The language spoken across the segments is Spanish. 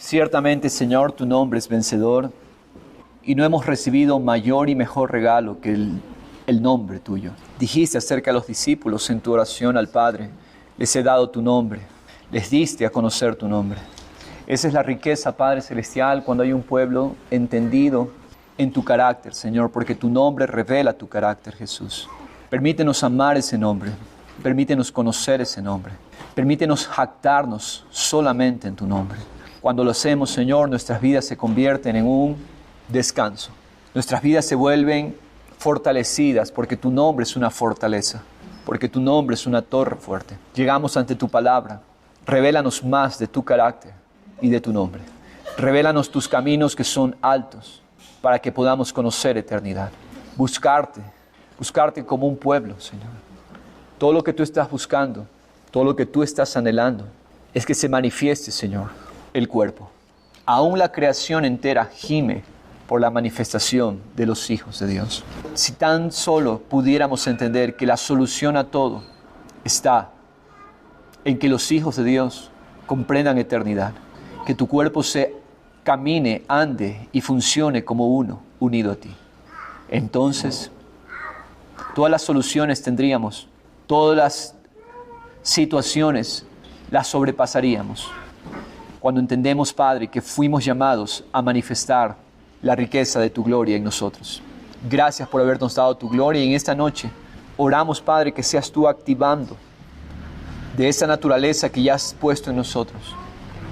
Ciertamente, Señor, tu nombre es vencedor y no hemos recibido mayor y mejor regalo que el nombre tuyo. Dijiste acerca de los discípulos en tu oración al Padre, les he dado tu nombre, les diste a conocer tu nombre. Esa es la riqueza, Padre Celestial, cuando hay un pueblo entendido en tu carácter, Señor, porque tu nombre revela tu carácter, Jesús. Permítenos amar ese nombre, permítenos conocer ese nombre, permítenos jactarnos solamente en tu nombre. Cuando lo hacemos, Señor, nuestras vidas se convierten en un descanso. Nuestras vidas se vuelven fortalecidas porque tu nombre es una fortaleza, porque tu nombre es una torre fuerte. Llegamos ante tu palabra. Revélanos más de tu carácter y de tu nombre. Revélanos tus caminos que son altos para que podamos conocer eternidad. Buscarte como un pueblo, Señor. Todo lo que tú estás buscando, todo lo que tú estás anhelando, es que se manifieste, Señor, el cuerpo. Aún la creación entera gime por la manifestación de los hijos de Dios. Si tan solo pudiéramos entender que la solución a todo está en que los hijos de Dios comprendan eternidad, que tu cuerpo se camine, ande y funcione como uno, unido a ti. Entonces, todas las soluciones tendríamos, todas las situaciones las sobrepasaríamos. Cuando entendemos, Padre, que fuimos llamados a manifestar la riqueza de tu gloria en nosotros. Gracias por habernos dado tu gloria y en esta noche oramos, Padre, que seas tú activando de esa naturaleza que ya has puesto en nosotros,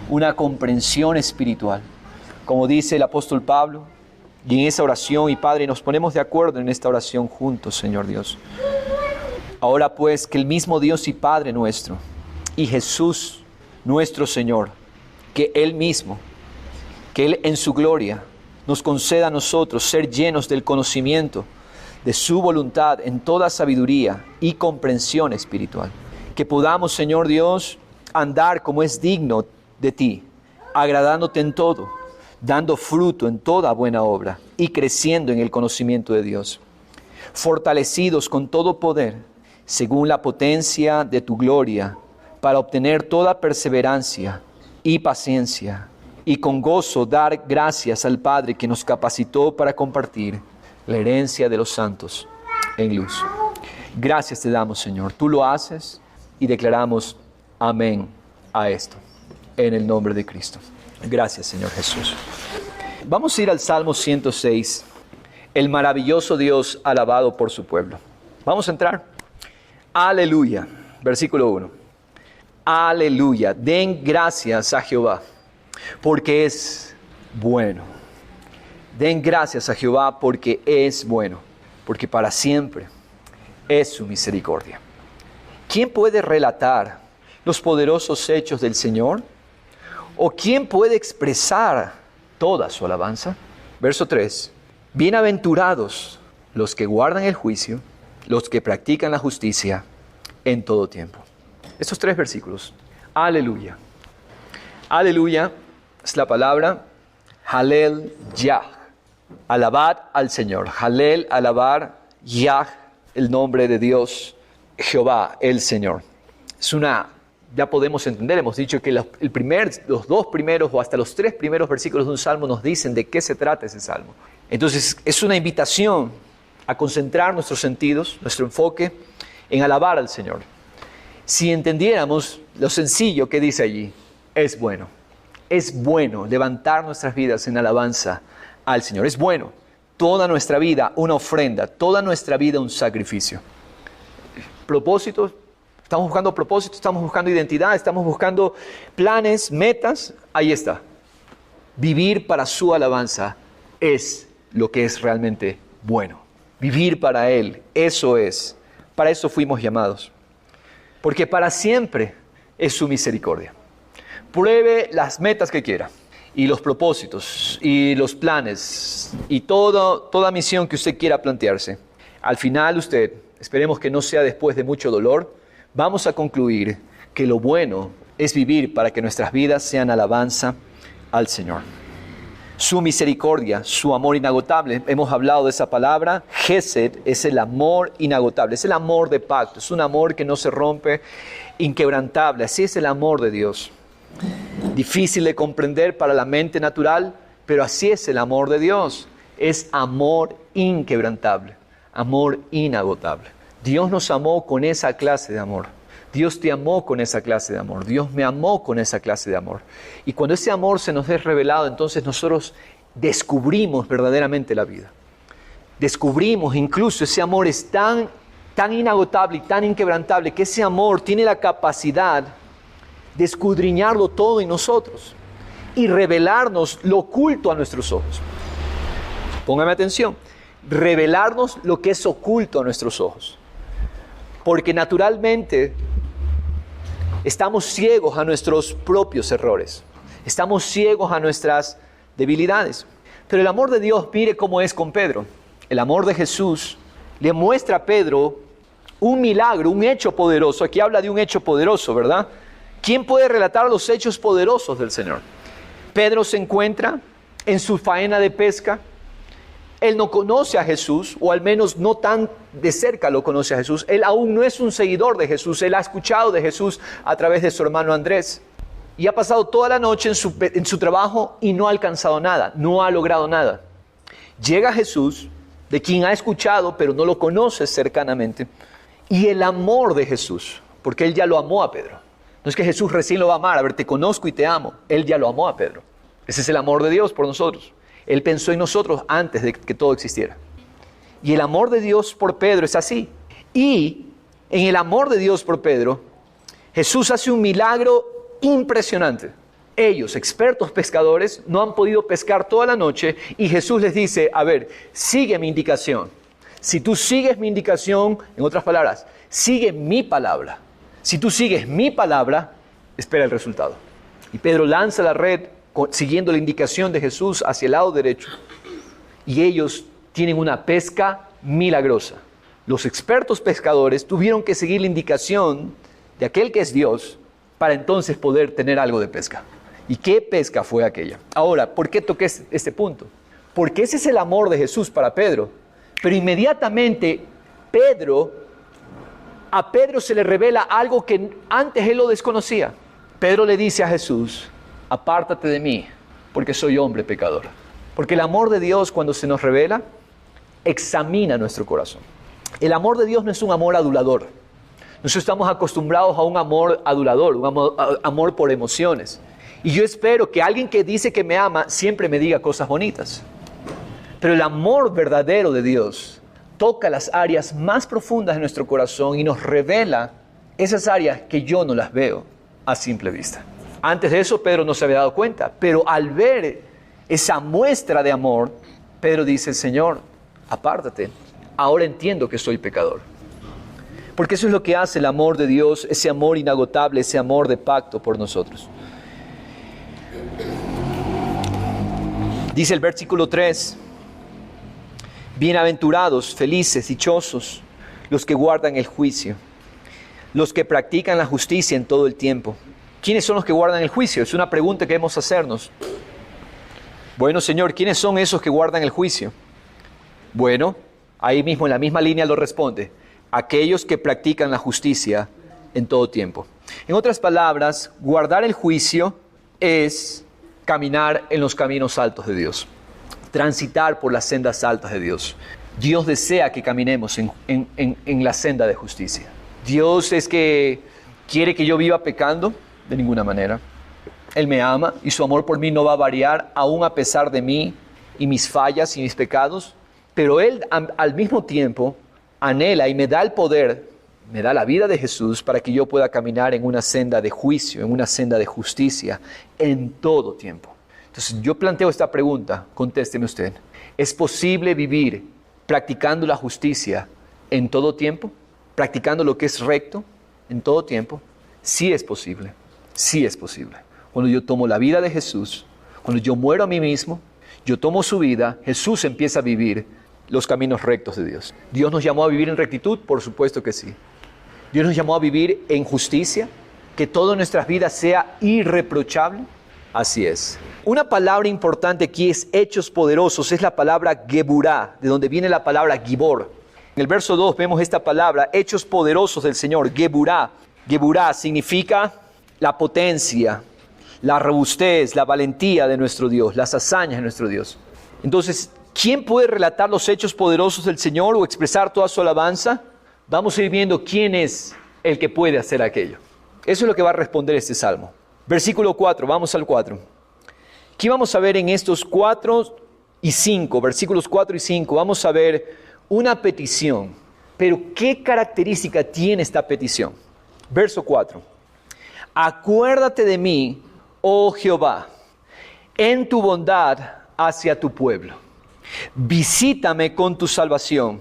una comprensión espiritual. Como dice el apóstol Pablo, y en esa oración, y Padre, nos ponemos de acuerdo en esta oración juntos, Señor Dios. Ahora pues, que el mismo Dios y Padre nuestro, y Jesús, nuestro Señor, que Él mismo, que Él en su gloria, nos conceda a nosotros ser llenos del conocimiento de su voluntad en toda sabiduría y comprensión espiritual. Que podamos, Señor Dios, andar como es digno de ti, agradándote en todo, dando fruto en toda buena obra y creciendo en el conocimiento de Dios, fortalecidos con todo poder, según la potencia de tu gloria, para obtener toda perseverancia y paciencia, y con gozo dar gracias al Padre que nos capacitó para compartir la herencia de los santos en luz. Gracias te damos, Señor. Tú lo haces y declaramos amén a esto, en el nombre de Cristo. Gracias, Señor Jesús. Vamos a ir al Salmo 106, el maravilloso Dios alabado por su pueblo. Vamos a entrar. Aleluya. Versículo 1. Aleluya. Den gracias a Jehová, porque es bueno. Den gracias a Jehová porque es bueno, porque para siempre es su misericordia. ¿Quién puede relatar los poderosos hechos del Señor? ¿O quién puede expresar toda su alabanza? Verso 3. Bienaventurados los que guardan el juicio, los que practican la justicia en todo tiempo. Estos 3 versículos. Aleluya. Aleluya es la palabra Halel Yah. Alabad al Señor. Halel, alabar, Yah, el nombre de Dios, Jehová, el Señor. Ya podemos entender, hemos dicho que los 2 primeros o hasta los 3 primeros versículos de un salmo nos dicen de qué se trata ese salmo. Entonces es una invitación a concentrar nuestros sentidos, nuestro enfoque en alabar al Señor. Si entendiéramos lo sencillo que dice allí, es bueno levantar nuestras vidas en alabanza al Señor. Es bueno, toda nuestra vida una ofrenda, toda nuestra vida un sacrificio. Propósitos, estamos buscando propósitos, estamos buscando identidad, estamos buscando planes, metas, ahí está. Vivir para su alabanza es lo que es realmente bueno. Vivir para Él, eso es. Para eso fuimos llamados. Porque para siempre es su misericordia. Pruebe las metas que quiera, y los propósitos, y los planes, y toda misión que usted quiera plantearse. Al final usted, esperemos que no sea después de mucho dolor, vamos a concluir que lo bueno es vivir para que nuestras vidas sean alabanza al Señor. Su misericordia, su amor inagotable. Hemos hablado de esa palabra. Gesed es el amor inagotable, es el amor de pacto, es un amor que no se rompe, inquebrantable. Así es el amor de Dios. difícil de comprender para la mente natural, pero así es el amor de Dios. Es amor inquebrantable, amor inagotable. Dios nos amó con esa clase de amor. Dios te amó con esa clase de amor. Dios me amó con esa clase de amor. Y cuando ese amor se nos es revelado, entonces nosotros descubrimos verdaderamente la vida. Descubrimos incluso ese amor es tan inagotable y tan inquebrantable que ese amor tiene la capacidad de escudriñarlo todo en nosotros y revelarnos lo oculto a nuestros ojos. Póngame atención, revelarnos lo que es oculto a nuestros ojos. Porque naturalmente estamos ciegos a nuestros propios errores. Estamos ciegos a nuestras debilidades. Pero el amor de Dios, mire cómo es con Pedro. El amor de Jesús le muestra a Pedro un milagro, un hecho poderoso. Aquí habla de un hecho poderoso, ¿verdad? ¿Quién puede relatar los hechos poderosos del Señor? Pedro se encuentra en su faena de pesca. Él no conoce a Jesús, o al menos no tan de cerca lo conoce a Jesús. Él aún no es un seguidor de Jesús. Él ha escuchado de Jesús a través de su hermano Andrés. Y ha pasado toda la noche en su trabajo y no ha alcanzado nada, no ha logrado nada. Llega Jesús, de quien ha escuchado, pero no lo conoce cercanamente. Y el amor de Jesús, porque Él ya lo amó a Pedro. No es que Jesús recién lo va a amar, a ver, te conozco y te amo. Él ya lo amó a Pedro. Ese es el amor de Dios por nosotros. Él pensó en nosotros antes de que todo existiera. Y el amor de Dios por Pedro es así. Y en el amor de Dios por Pedro, Jesús hace un milagro impresionante. Ellos, expertos pescadores, no han podido pescar toda la noche y Jesús les dice, a ver, sigue mi indicación. Si tú sigues mi indicación, en otras palabras, sigue mi palabra. Si tú sigues mi palabra, espera el resultado. Y Pedro lanza la red siguiendo la indicación de Jesús hacia el lado derecho. Y ellos tienen una pesca milagrosa. Los expertos pescadores tuvieron que seguir la indicación de aquel que es Dios para entonces poder tener algo de pesca. ¿Y qué pesca fue aquella? Ahora, ¿por qué toqué este punto? Porque ese es el amor de Jesús para Pedro. Pero inmediatamente a Pedro se le revela algo que antes él lo desconocía. Pedro le dice a Jesús, apártate de mí, porque soy hombre pecador. Porque el amor de Dios, cuando se nos revela, examina nuestro corazón. El amor de Dios no es un amor adulador. Nosotros estamos acostumbrados a un amor adulador, un amor por emociones. Y yo espero que alguien que dice que me ama siempre me diga cosas bonitas. Pero el amor verdadero de Dios toca las áreas más profundas de nuestro corazón y nos revela esas áreas que yo no las veo a simple vista. Antes de eso Pedro no se había dado cuenta, pero al ver esa muestra de amor, Pedro dice, Señor, apártate, ahora entiendo que soy pecador. Porque eso es lo que hace el amor de Dios, ese amor inagotable, ese amor de pacto por nosotros. Dice el versículo 3, bienaventurados, felices, dichosos, los que guardan el juicio, los que practican la justicia en todo el tiempo. ¿Quiénes son los que guardan el juicio? Es una pregunta que debemos hacernos. Bueno, Señor, ¿quiénes son esos que guardan el juicio? Bueno, ahí mismo en la misma línea lo responde. Aquellos que practican la justicia en todo tiempo. En otras palabras, guardar el juicio es caminar en los caminos altos de Dios. Transitar por las sendas altas de Dios. Dios desea que caminemos en la senda de justicia. Dios es que quiere que yo viva pecando. De ninguna manera. Él me ama y su amor por mí no va a variar aún a pesar de mí y mis fallas y mis pecados. Pero Él al mismo tiempo anhela y me da el poder, me da la vida de Jesús para que yo pueda caminar en una senda de juicio, en una senda de justicia en todo tiempo. Entonces yo planteo esta pregunta, contésteme usted. ¿Es posible vivir practicando la justicia en todo tiempo? ¿Practicando lo que es recto en todo tiempo? Sí es posible. Sí es posible. Cuando yo tomo la vida de Jesús, cuando yo muero a mí mismo, yo tomo su vida, Jesús empieza a vivir los caminos rectos de Dios. ¿Dios nos llamó a vivir en rectitud? Por supuesto que sí. ¿Dios nos llamó a vivir en justicia? ¿Que todas nuestras vidas sea irreprochable? Así es. Una palabra importante aquí es hechos poderosos, es la palabra geburá, de donde viene la palabra gibor. En el verso 2 vemos esta palabra, hechos poderosos del Señor, geburá. Geburá significa la potencia, la robustez, la valentía de nuestro Dios, las hazañas de nuestro Dios. Entonces, ¿quién puede relatar los hechos poderosos del Señor o expresar toda su alabanza? Vamos a ir viendo quién es el que puede hacer aquello. Eso es lo que va a responder este salmo. Versículo 4, vamos al 4. Aquí vamos a ver en estos 4 y 5, versículos 4 y 5, vamos a ver una petición. Pero ¿qué característica tiene esta petición? Verso 4. Acuérdate de mí, oh Jehová, en tu bondad hacia tu pueblo. Visítame con tu salvación.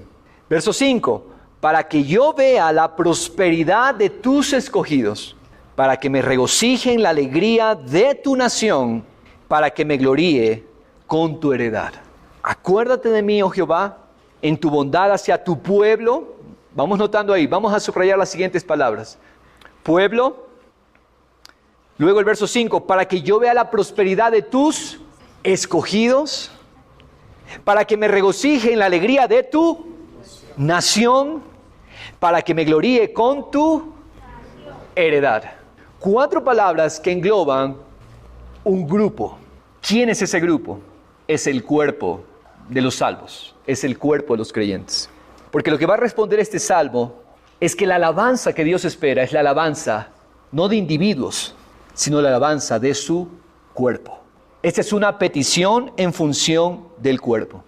Verso 5. Para que yo vea la prosperidad de tus escogidos, para que me regocije en la alegría de tu nación, para que me gloríe con tu heredad. Acuérdate de mí, oh Jehová, en tu bondad hacia tu pueblo. Vamos notando ahí, vamos a subrayar las siguientes palabras. Pueblo, luego el verso 5, para que yo vea la prosperidad de tus escogidos, para que me regocije en la alegría de tu nación, para que me gloríe con tu heredad. 4 palabras que engloban un grupo. ¿Quién es ese grupo? Es el cuerpo de los salvos, es el cuerpo de los creyentes. Porque lo que va a responder este salmo es que la alabanza que Dios espera es la alabanza no de individuos, sino la alabanza de su cuerpo. Esta es una petición en función del cuerpo.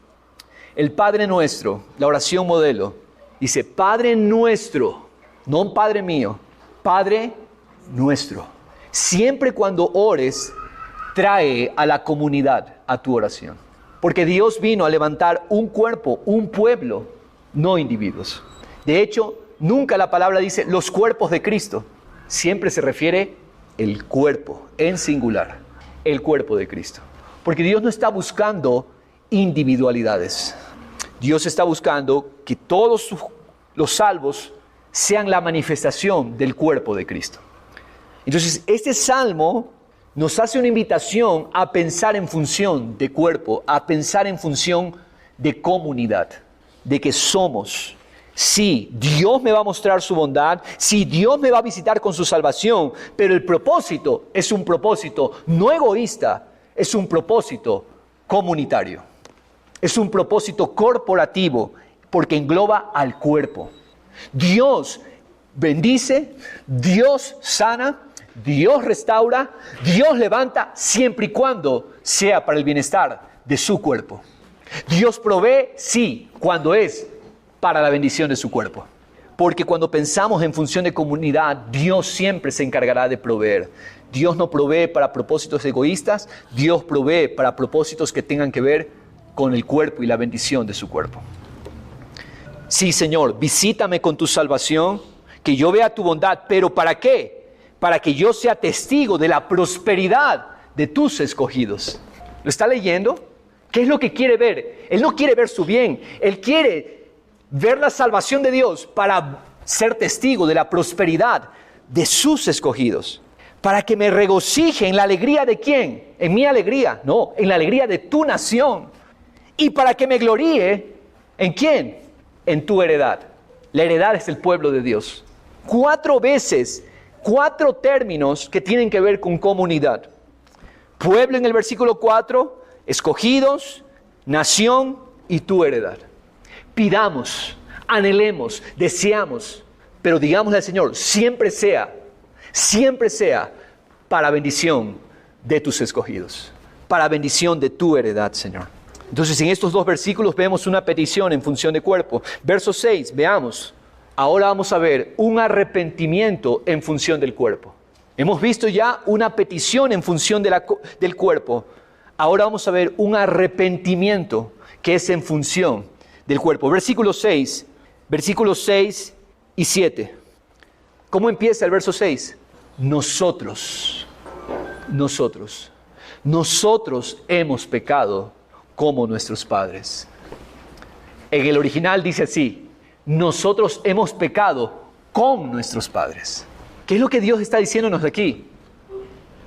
El Padre Nuestro, la oración modelo, dice Padre Nuestro, no Padre mío, Padre Nuestro. Siempre cuando ores, trae a la comunidad a tu oración. Porque Dios vino a levantar un cuerpo, un pueblo, no individuos. De hecho, nunca la palabra dice los cuerpos de Cristo. Siempre se refiere el cuerpo, en singular, el cuerpo de Cristo. Porque Dios no está buscando individualidades. Dios está buscando que todos los salvos sean la manifestación del cuerpo de Cristo. Entonces, este salmo nos hace una invitación a pensar en función de cuerpo, a pensar en función de comunidad, de que somos. Sí, Dios me va a mostrar su bondad, sí, Dios me va a visitar con su salvación, pero el propósito es un propósito no egoísta, es un propósito comunitario. Es un propósito corporativo, porque engloba al cuerpo. Dios bendice, Dios sana, Dios restaura, Dios levanta, siempre y cuando sea para el bienestar de su cuerpo. Dios provee, sí, cuando es para la bendición de su cuerpo. Porque cuando pensamos en función de comunidad, Dios siempre se encargará de proveer. Dios no provee para propósitos egoístas, Dios provee para propósitos que tengan que ver con el cuerpo y la bendición de su cuerpo. Sí, Señor, visítame con tu salvación, que yo vea tu bondad, pero ¿para qué? Para que yo sea testigo de la prosperidad de tus escogidos. ¿Lo está leyendo? ¿Qué es lo que quiere ver? Él no quiere ver su bien, él quiere ver la salvación de Dios para ser testigo de la prosperidad de sus escogidos. Para que me regocije en la alegría de ¿quién? En mi alegría, no, en la alegría de tu nación. Y para que me gloríe, ¿en quién? En tu heredad. La heredad es el pueblo de Dios. 4 veces, 4 términos que tienen que ver con comunidad. Pueblo en el versículo 4, escogidos, nación y tu heredad. Pidamos, anhelemos, deseamos, pero digámosle al Señor, siempre sea para bendición de tus escogidos, para bendición de tu heredad, Señor. Entonces, en estos 2 versículos vemos una petición en función de cuerpo. Verso 6, veamos. Ahora vamos a ver un arrepentimiento en función del cuerpo. Hemos visto ya una petición en función del cuerpo. Ahora vamos a ver un arrepentimiento que es en función del cuerpo. Versículos 6 y 7. ¿Cómo empieza el verso 6? Nosotros hemos pecado como nuestros padres. En el original dice así: nosotros hemos pecado con nuestros padres. ¿Qué es lo que Dios está diciéndonos aquí?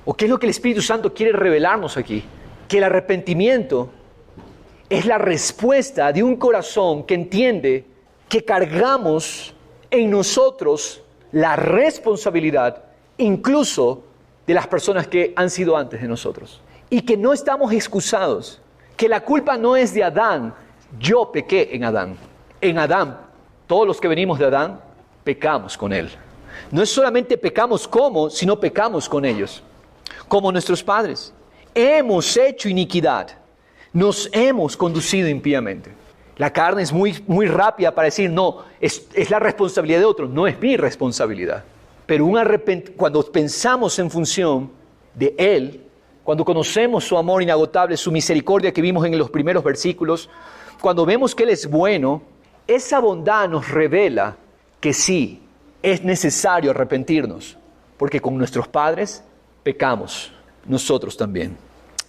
¿O qué es lo que el Espíritu Santo quiere revelarnos aquí? Que el arrepentimiento es la respuesta de un corazón que entiende que cargamos en nosotros la responsabilidad, incluso de las personas que han sido antes de nosotros. Y que no estamos excusados, que la culpa no es de Adán. Yo pequé en Adán. En Adán, todos los que venimos de Adán, pecamos con él. No es solamente pecamos como, sino pecamos con ellos. Como nuestros padres. Hemos hecho iniquidad. Nos hemos conducido impíamente. La carne es muy rápida para decir, no, es la responsabilidad de otros, no es mi responsabilidad. Pero cuando pensamos en función de Él, cuando conocemos su amor inagotable, su misericordia que vimos en los primeros versículos, cuando vemos que Él es bueno, esa bondad nos revela que sí, es necesario arrepentirnos, porque con nuestros padres pecamos, nosotros también.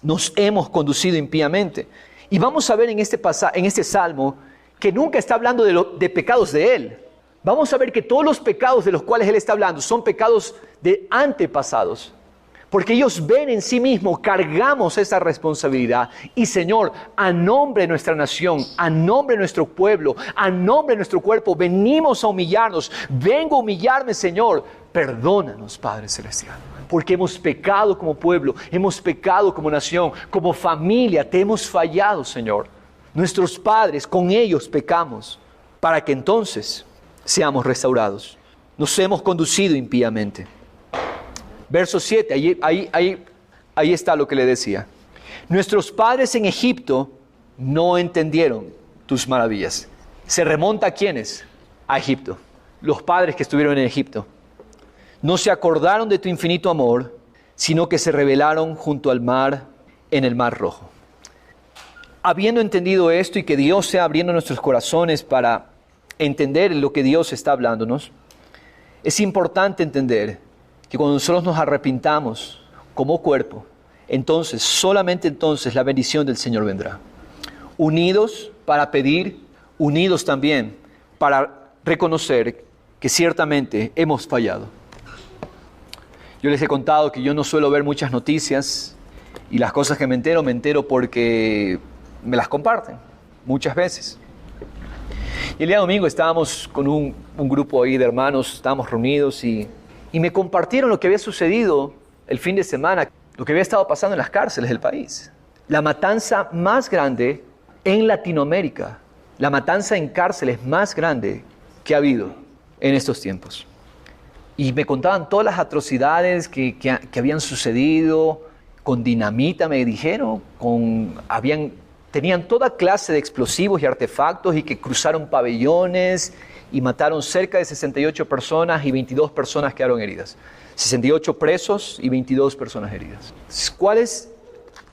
Nos hemos conducido impíamente. Y vamos a ver en este salmo que nunca está hablando de pecados de Él. Vamos a ver que todos los pecados de los cuales Él está hablando son pecados de antepasados. Porque ellos ven en sí mismos, cargamos esa responsabilidad. Y Señor, a nombre de nuestra nación, a nombre de nuestro pueblo, a nombre de nuestro cuerpo, venimos a humillarnos. Vengo a humillarme, Señor. Perdónanos, Padre Celestial. Porque hemos pecado como pueblo, hemos pecado como nación, como familia, te hemos fallado, Señor. Nuestros padres, con ellos pecamos, para que entonces seamos restaurados. Nos hemos conducido impíamente. Verso 7, ahí está lo que le decía. Nuestros padres en Egipto no entendieron tus maravillas. ¿Se remonta a quiénes? A Egipto. Los padres que estuvieron en Egipto. No se acordaron de tu infinito amor, sino que se rebelaron junto al mar, en el mar Rojo. Habiendo entendido esto y que Dios sea abriendo nuestros corazones para entender lo que Dios está hablándonos, es importante entender que cuando nosotros nos arrepintamos como cuerpo, entonces, solamente entonces la bendición del Señor vendrá. Unidos para pedir, unidos también para reconocer que ciertamente hemos fallado. Yo les he contado que yo no suelo ver muchas noticias y las cosas que me entero porque me las comparten muchas veces. Y el día domingo estábamos con un grupo ahí de hermanos, estábamos reunidos y me compartieron lo que había sucedido el fin de semana, lo que había estado pasando en las cárceles del país. La matanza más grande en Latinoamérica, la matanza en cárceles más grande que ha habido en estos tiempos. Y me contaban todas las atrocidades que habían sucedido, con dinamita me dijeron, tenían toda clase de explosivos y artefactos y que cruzaron pabellones y mataron cerca de 68 personas y 22 personas quedaron heridas. 68 presos y 22 personas heridas.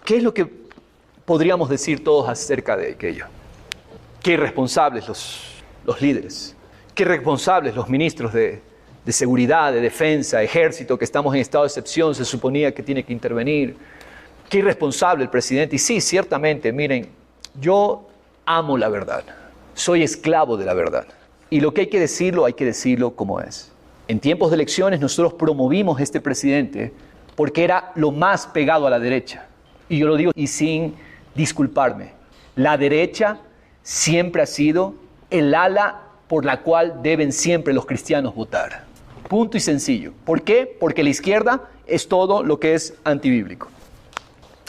¿Qué es lo que podríamos decir todos acerca de aquello? Qué irresponsables los líderes, qué irresponsables los ministros de seguridad, de defensa, ejército, que estamos en estado de excepción, se suponía que tiene que intervenir. Qué irresponsable el presidente. Y sí, ciertamente, miren, yo amo la verdad, soy esclavo de la verdad. Y lo que hay que decirlo como es. En tiempos de elecciones nosotros promovimos a este presidente porque era lo más pegado a la derecha. Y yo lo digo y sin disculparme. La derecha siempre ha sido el ala por la cual deben siempre los cristianos votar. Punto y sencillo. ¿Por qué? Porque la izquierda es todo lo que es antibíblico.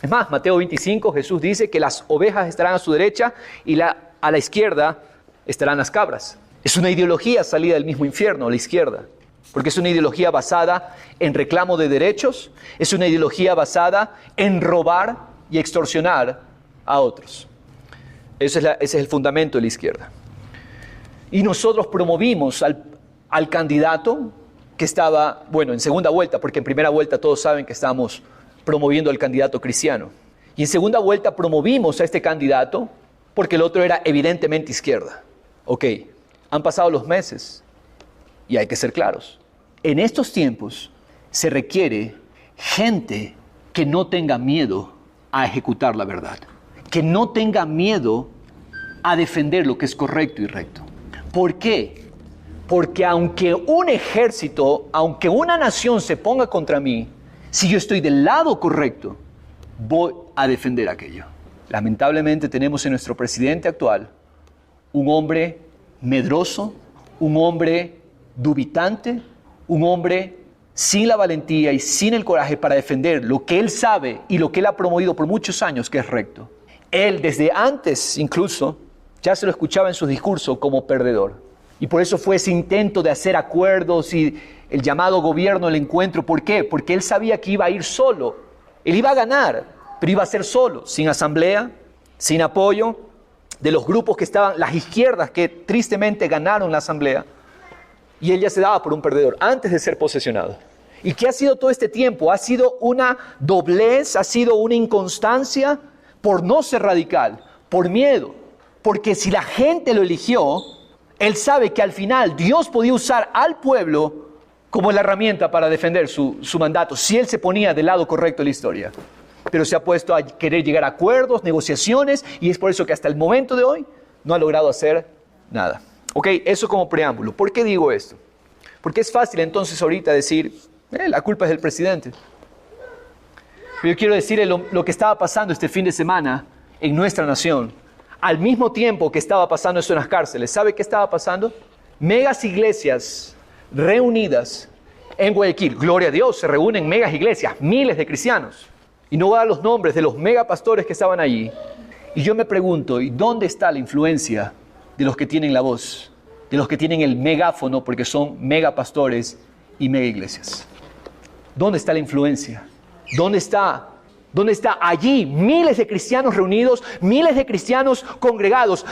Es más, Mateo 25, Jesús dice que las ovejas estarán a su derecha y a la izquierda estarán las cabras. Es una ideología salida del mismo infierno, la izquierda. Porque es una ideología basada en reclamo de derechos, es una ideología basada en robar y extorsionar a otros. Ese es el fundamento de la izquierda. Y nosotros promovimos al candidato que estaba, en segunda vuelta, porque en primera vuelta todos saben que estamos promoviendo al candidato cristiano. Y en segunda vuelta promovimos a este candidato porque el otro era evidentemente izquierda. Ok, han pasado los meses y hay que ser claros. En estos tiempos se requiere gente que no tenga miedo a ejecutar la verdad, que no tenga miedo a defender lo que es correcto y recto. ¿Por qué? Porque aunque un ejército, aunque una nación se ponga contra mí, si yo estoy del lado correcto, voy a defender aquello. Lamentablemente tenemos en nuestro presidente actual un hombre medroso, un hombre dubitante, un hombre sin la valentía y sin el coraje para defender lo que él sabe y lo que él ha promovido por muchos años que es recto. Él desde antes incluso ya se lo escuchaba en sus discursos como perdedor. Y por eso fue ese intento de hacer acuerdos y el llamado gobierno, el encuentro. ¿Por qué? Porque él sabía que iba a ir solo. Él iba a ganar, pero iba a ser solo, sin asamblea, sin apoyo de los grupos que estaban, las izquierdas que tristemente ganaron la asamblea. Y él ya se daba por un perdedor antes de ser posesionado. ¿Y qué ha sido todo este tiempo? Ha sido una doblez, ha sido una inconstancia por no ser radical, por miedo. Porque si la gente lo eligió, él sabe que al final Dios podía usar al pueblo como la herramienta para defender su mandato, si él se ponía del lado correcto de la historia. Pero se ha puesto a querer llegar a acuerdos, negociaciones, y es por eso que hasta el momento de hoy no ha logrado hacer nada. Ok, eso como preámbulo. ¿Por qué digo esto? Porque es fácil entonces ahorita decir, la culpa es del presidente. Pero yo quiero decirle lo que estaba pasando este fin de semana en nuestra nación. Al mismo tiempo que estaba pasando eso en las cárceles, ¿sabe qué estaba pasando? Megas iglesias reunidas en Guayaquil. Gloria a Dios, se reúnen megas iglesias, miles de cristianos. Y no voy a dar los nombres de los megapastores que estaban allí. Y yo me pregunto, ¿y dónde está la influencia de los que tienen la voz? De los que tienen el megáfono porque son megapastores y mega iglesias. ¿Dónde está la influencia? ¿Dónde está allí miles de cristianos reunidos, miles de cristianos congregados?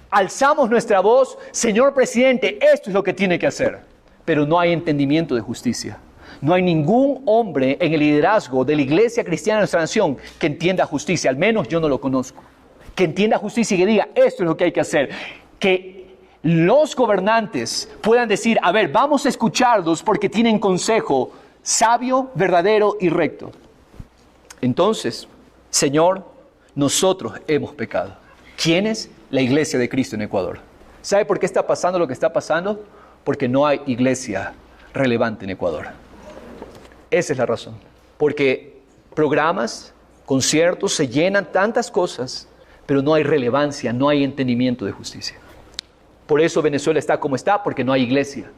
Alzamos nuestra voz, señor presidente, esto es lo que tiene que hacer. Pero no hay entendimiento de justicia. No hay ningún hombre en el liderazgo de la iglesia cristiana de nuestra nación que entienda justicia, al menos yo no lo conozco. Que entienda justicia y que diga, esto es lo que hay que hacer. Que los gobernantes puedan decir, a ver, vamos a escucharlos porque tienen consejo sabio, verdadero y recto. Entonces, Señor, nosotros hemos pecado. ¿Quién es? La iglesia de Cristo en Ecuador. ¿Sabe por qué está pasando lo que está pasando? Porque no hay iglesia relevante en Ecuador. Esa es la razón. Porque programas, conciertos, se llenan tantas cosas, pero no hay relevancia, no hay entendimiento de justicia. Por eso Venezuela está como está, porque no hay iglesia.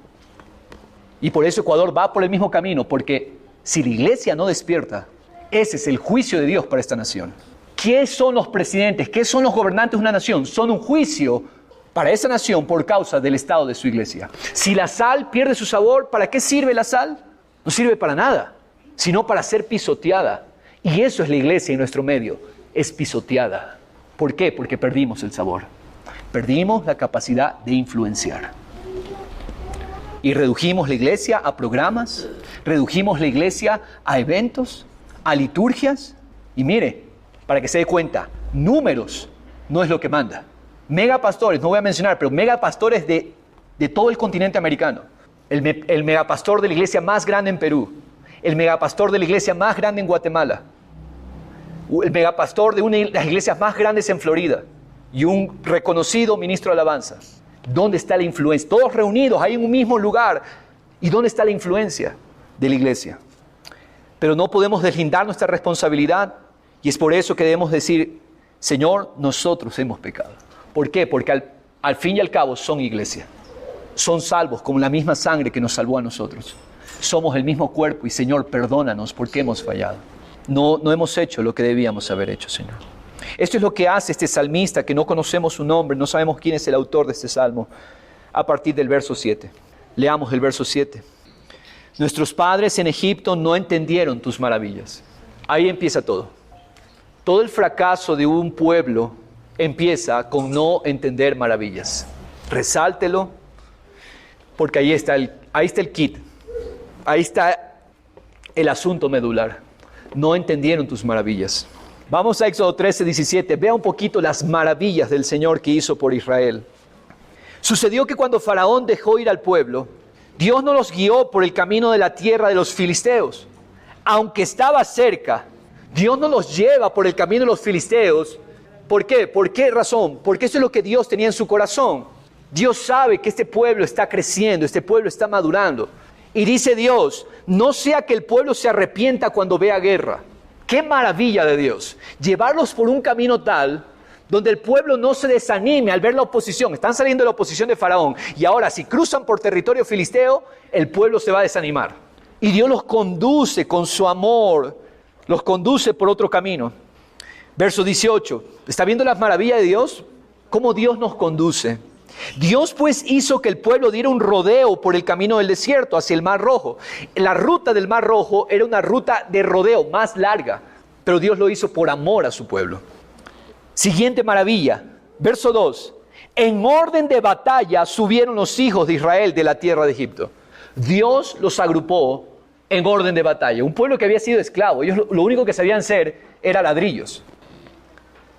Y por eso Ecuador va por el mismo camino, porque si la iglesia no despierta, ese es el juicio de Dios para esta nación. ¿Qué son los presidentes? ¿Qué son los gobernantes de una nación? Son un juicio para esa nación por causa del estado de su iglesia. Si la sal pierde su sabor, ¿para qué sirve la sal? No sirve para nada, sino para ser pisoteada. Y eso es la iglesia en nuestro medio, es pisoteada. ¿Por qué? Porque perdimos el sabor. Perdimos la capacidad de influenciar. Y redujimos la iglesia a programas, redujimos la iglesia a eventos, a liturgias. Y mire, para que se dé cuenta, números no es lo que manda. Megapastores, no voy a mencionar, pero megapastores de todo el continente americano. El megapastor de la iglesia más grande en Perú, el megapastor de la iglesia más grande en Guatemala, el megapastor de una de las iglesias más grandes en Florida y un reconocido ministro de alabanza. ¿Dónde está la influencia? Todos reunidos ahí en un mismo lugar. ¿Y dónde está la influencia de la iglesia? Pero no podemos deslindar nuestra responsabilidad y es por eso que debemos decir, Señor, nosotros hemos pecado. ¿Por qué? Porque al fin y al cabo son iglesia. Son salvos como la misma sangre que nos salvó a nosotros. Somos el mismo cuerpo y Señor, perdónanos porque hemos fallado. No hemos hecho lo que debíamos haber hecho, Señor. Esto es lo que hace este salmista, que no conocemos su nombre, no sabemos quién es el autor de este salmo, a partir del verso 7. Leamos el verso 7. Nuestros padres en Egipto no entendieron tus maravillas. Ahí empieza todo. Todo el fracaso de un pueblo empieza con no entender maravillas. Resáltelo, porque ahí está el kit. Ahí está el asunto medular. No entendieron tus maravillas. Vamos a Éxodo 13, 17. Vea un poquito las maravillas del Señor que hizo por Israel. Sucedió que cuando Faraón dejó ir al pueblo, Dios no los guió por el camino de la tierra de los filisteos. Aunque estaba cerca, Dios no los lleva por el camino de los filisteos. ¿Por qué? ¿Por qué razón? Porque eso es lo que Dios tenía en su corazón. Dios sabe que este pueblo está creciendo, este pueblo está madurando. Y dice Dios, no sea que el pueblo se arrepienta cuando vea guerra. ¡Qué maravilla de Dios! Llevarlos por un camino tal donde el pueblo no se desanime al ver la oposición. Están saliendo de la oposición de Faraón. Y ahora, si cruzan por territorio filisteo, el pueblo se va a desanimar. Y Dios los conduce con su amor, los conduce por otro camino. Verso 18. ¿Está viendo las maravillas de Dios? ¿Cómo Dios nos conduce? Dios pues hizo que el pueblo diera un rodeo por el camino del desierto hacia el Mar Rojo. La ruta del Mar Rojo era una ruta de rodeo más larga, pero Dios lo hizo por amor a su pueblo. Siguiente maravilla, verso 2. En orden de batalla subieron los hijos de Israel de la tierra de Egipto. Dios los agrupó en orden de batalla. Un pueblo que había sido esclavo, ellos lo único que sabían hacer era ladrillos.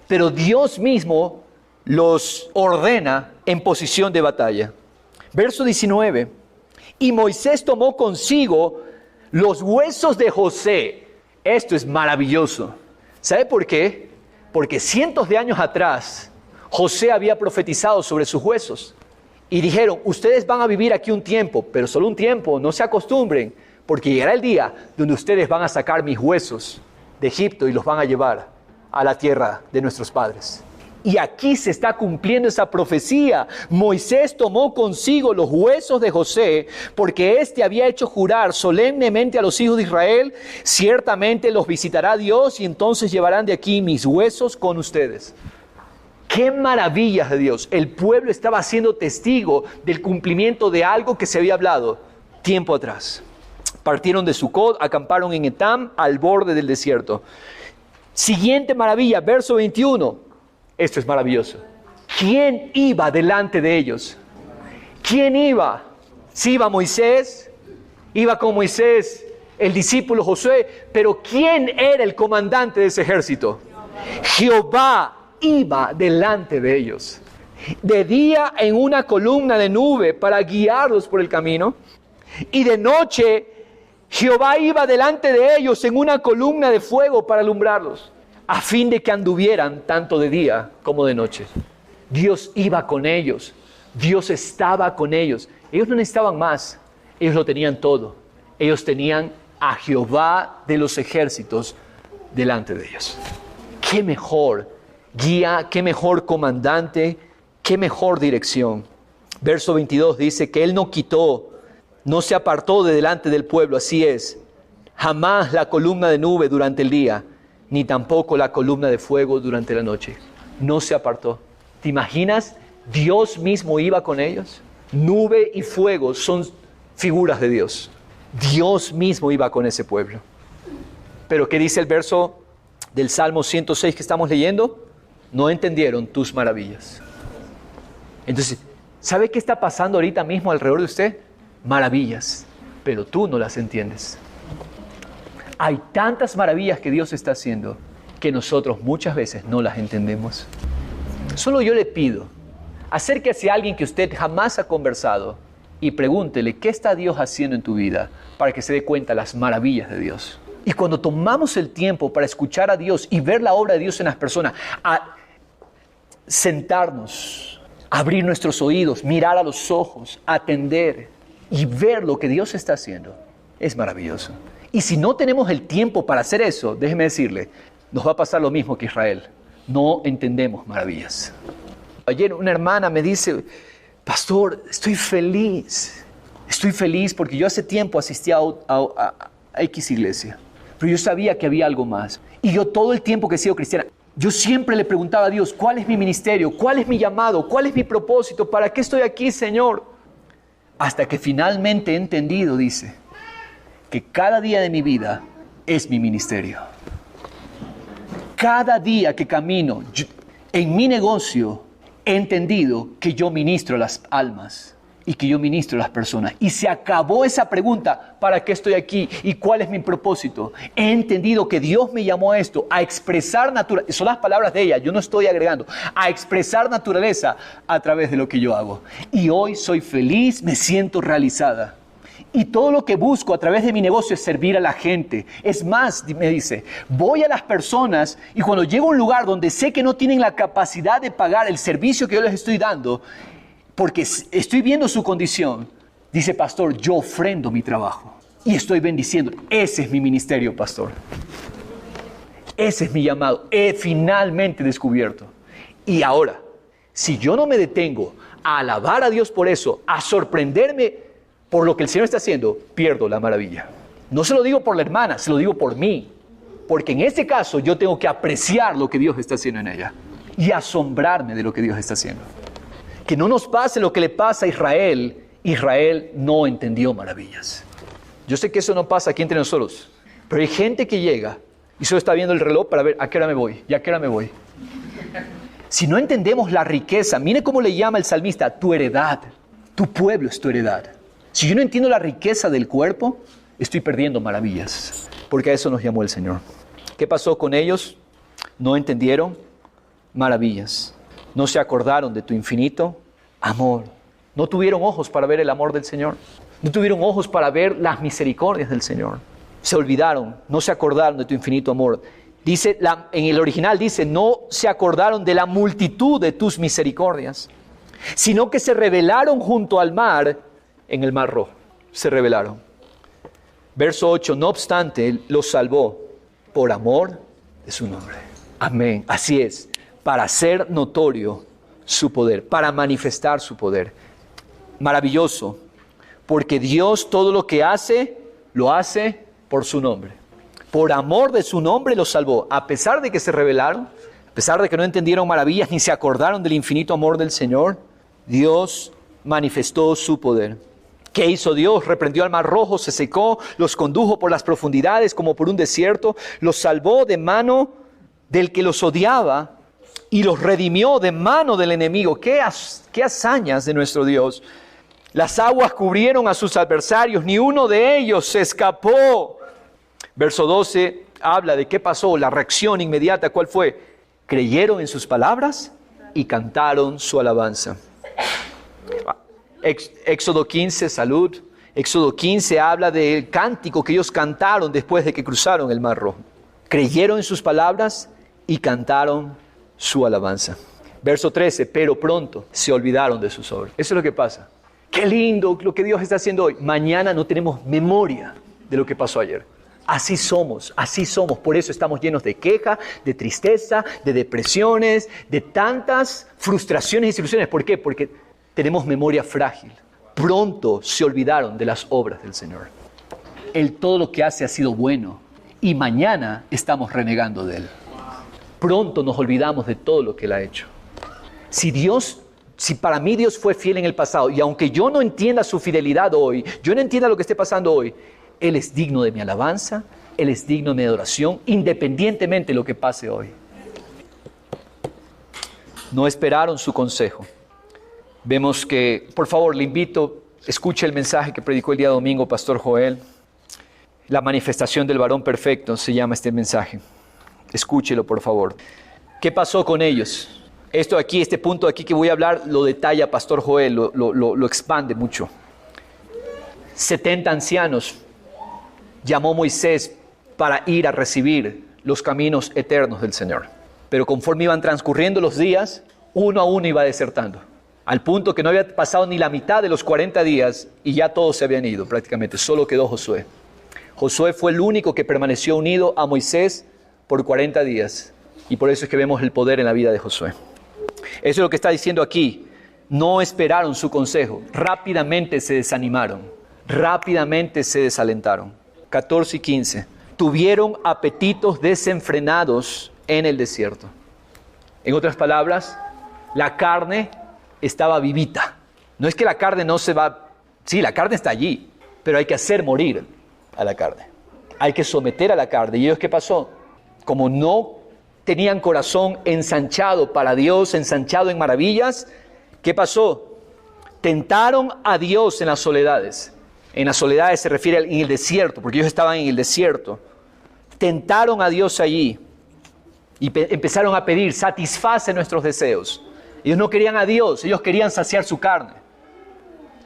Pero Dios mismo los ordena en posición de batalla. Verso 19. Y Moisés tomó consigo los huesos de José. Esto es maravilloso. ¿Sabe por qué? Porque cientos de años atrás, José había profetizado sobre sus huesos. Y dijeron, ustedes van a vivir aquí un tiempo, pero solo un tiempo, no se acostumbren, porque llegará el día donde ustedes van a sacar mis huesos de Egipto y los van a llevar a la tierra de nuestros padres. Y aquí se está cumpliendo esa profecía. Moisés tomó consigo los huesos de José, porque éste había hecho jurar solemnemente a los hijos de Israel, ciertamente los visitará Dios y entonces llevarán de aquí mis huesos con ustedes. ¡Qué maravillas de Dios! El pueblo estaba siendo testigo del cumplimiento de algo que se había hablado tiempo atrás. Partieron de Sucot, acamparon en Etam, al borde del desierto. Siguiente maravilla, verso 21. Esto es maravilloso. ¿Quién iba delante de ellos? ¿Quién iba? Sí iba Moisés, iba con Moisés el discípulo Josué, pero ¿quién era el comandante de ese ejército? Jehová iba delante de ellos. De día en una columna de nube para guiarlos por el camino, y de noche Jehová iba delante de ellos en una columna de fuego para alumbrarlos, a fin de que anduvieran tanto de día como de noche. Dios iba con ellos, Dios estaba con ellos. Ellos no necesitaban más, ellos lo tenían todo. Ellos tenían a Jehová de los ejércitos delante de ellos. ¡Qué mejor guía, qué mejor comandante, qué mejor dirección! Verso 22 dice que Él no quitó, no se apartó de delante del pueblo, así es, jamás la columna de nube durante el día, ni tampoco la columna de fuego durante la noche. No se apartó. ¿Te imaginas? Dios mismo iba con ellos. Nube y fuego son figuras de Dios. Dios mismo iba con ese pueblo. Pero ¿qué dice el verso del Salmo 106 que estamos leyendo? No entendieron tus maravillas. Entonces, ¿sabe qué está pasando ahorita mismo alrededor de usted? Maravillas, pero tú no las entiendes. Hay tantas maravillas que Dios está haciendo que nosotros muchas veces no las entendemos. Solo yo le pido, acérquese a alguien que usted jamás ha conversado y pregúntele qué está Dios haciendo en tu vida para que se dé cuenta de las maravillas de Dios. Y cuando tomamos el tiempo para escuchar a Dios y ver la obra de Dios en las personas, a sentarnos, abrir nuestros oídos, mirar a los ojos, atender y ver lo que Dios está haciendo, es maravilloso. Y si no tenemos el tiempo para hacer eso, déjeme decirle, nos va a pasar lo mismo que Israel. No entendemos maravillas. Ayer una hermana me dice, pastor, estoy feliz porque yo hace tiempo asistía a X iglesia, pero yo sabía que había algo más. Y yo todo el tiempo que he sido cristiana, yo siempre le preguntaba a Dios, ¿cuál es mi ministerio? ¿Cuál es mi llamado? ¿Cuál es mi propósito? ¿Para qué estoy aquí, Señor? Hasta que finalmente he entendido, dice, que cada día de mi vida es mi ministerio. Cada día que camino en mi negocio, he entendido que yo ministro las almas y que yo ministro a las personas. Y se acabó esa pregunta, ¿para qué estoy aquí? ¿Y cuál es mi propósito? He entendido que Dios me llamó a esto, a expresar naturaleza. Son las palabras de ella, yo no estoy agregando. A expresar naturaleza a través de lo que yo hago. Y hoy soy feliz, me siento realizada. Y todo lo que busco a través de mi negocio es servir a la gente. Es más, me dice, voy a las personas y cuando llego a un lugar donde sé que no tienen la capacidad de pagar el servicio que yo les estoy dando, porque estoy viendo su condición, dice, pastor, yo ofrendo mi trabajo y estoy bendiciendo. Ese es mi ministerio, pastor. Ese es mi llamado. He finalmente descubierto. Y ahora, si yo no me detengo a alabar a Dios por eso, a sorprenderme por lo que el Señor está haciendo, pierdo la maravilla. No se lo digo por la hermana, se lo digo por mí. Porque en este caso yo tengo que apreciar lo que Dios está haciendo en ella y asombrarme de lo que Dios está haciendo. Que no nos pase lo que le pasa a Israel. Israel no entendió maravillas. Yo sé que eso no pasa aquí entre nosotros, pero hay gente que llega y solo está viendo el reloj para ver a qué hora me voy y a qué hora me voy. Si no entendemos la riqueza, mire cómo le llama el salmista, tu heredad, tu pueblo es tu heredad. Si yo no entiendo la riqueza del cuerpo, estoy perdiendo maravillas, porque a eso nos llamó el Señor. ¿Qué pasó con ellos? No entendieron maravillas. No se acordaron de tu infinito amor. No tuvieron ojos para ver el amor del Señor. No tuvieron ojos para ver las misericordias del Señor. Se olvidaron, no se acordaron de tu infinito amor. Dice, en el original dice, no se acordaron de la multitud de tus misericordias, sino que se rebelaron junto al mar, en el mar rojo. Se rebelaron. Verso 8, no obstante, los salvó por amor de su nombre. Amén. Así es, para hacer notorio su poder, para manifestar su poder. Maravilloso, porque Dios todo lo que hace, lo hace por su nombre. Por amor de su nombre los salvó, a pesar de que se rebelaron, a pesar de que no entendieron maravillas ni se acordaron del infinito amor del Señor. Dios manifestó su poder. ¿Qué hizo Dios? Reprendió al mar rojo, se secó, los condujo por las profundidades como por un desierto, los salvó de mano del que los odiaba y los redimió de mano del enemigo. ¡Qué hazañas de nuestro Dios! Las aguas cubrieron a sus adversarios, ni uno de ellos se escapó. Verso 12 habla de qué pasó, la reacción inmediata, ¿cuál fue? Creyeron en sus palabras y cantaron su alabanza. Éxodo 15, salud. Éxodo 15 habla del cántico que ellos cantaron después de que cruzaron el Mar Rojo. Creyeron en sus palabras y cantaron su alabanza. Verso 13, pero pronto se olvidaron de sus obras. Eso es lo que pasa. Qué lindo lo que Dios está haciendo hoy. Mañana no tenemos memoria de lo que pasó ayer. Así somos. Por eso estamos llenos de queja, de tristeza, de depresiones, de tantas frustraciones y desilusiones. ¿Por qué? Porque tenemos memoria frágil. Pronto se olvidaron de las obras del Señor. Él todo lo que hace ha sido bueno y mañana estamos renegando de Él. Pronto nos olvidamos de todo lo que Él ha hecho. Si para mí Dios fue fiel en el pasado y aunque yo no entienda su fidelidad hoy, yo no entienda lo que esté pasando hoy, Él es digno de mi alabanza, Él es digno de mi adoración, independientemente de lo que pase hoy. No esperaron su consejo. Vemos que, por favor, le invito, escuche el mensaje que predicó el día domingo Pastor Joel. La manifestación del varón perfecto se llama este mensaje. Escúchelo, por favor. ¿Qué pasó con ellos? Este punto aquí que voy a hablar, lo detalla Pastor Joel, lo expande mucho. 70 ancianos llamó Moisés para ir a recibir los caminos eternos del Señor. Pero conforme iban transcurriendo los días, uno a uno iba desertando. Al punto que no había pasado ni la mitad de los 40 días y ya todos se habían ido prácticamente, solo quedó Josué. Josué fue el único que permaneció unido a Moisés por 40 días. Y por eso es que vemos el poder en la vida de Josué. Eso es lo que está diciendo aquí. No esperaron su consejo. Rápidamente se desanimaron. Rápidamente se desalentaron. 14 y 15. Tuvieron apetitos desenfrenados en el desierto. En otras palabras, la carne estaba vivita. No es que la carne no se va... Sí, la carne está allí, pero hay que hacer morir a la carne. Hay que someter a la carne. ¿Y ellos qué pasó? Como no tenían corazón ensanchado para Dios, ensanchado en maravillas, ¿qué pasó? Tentaron a Dios en las soledades. En las soledades se refiere en el desierto, porque ellos estaban en el desierto. Tentaron a Dios allí y empezaron a pedir, satisface nuestros deseos. Ellos no querían a Dios, ellos querían saciar su carne.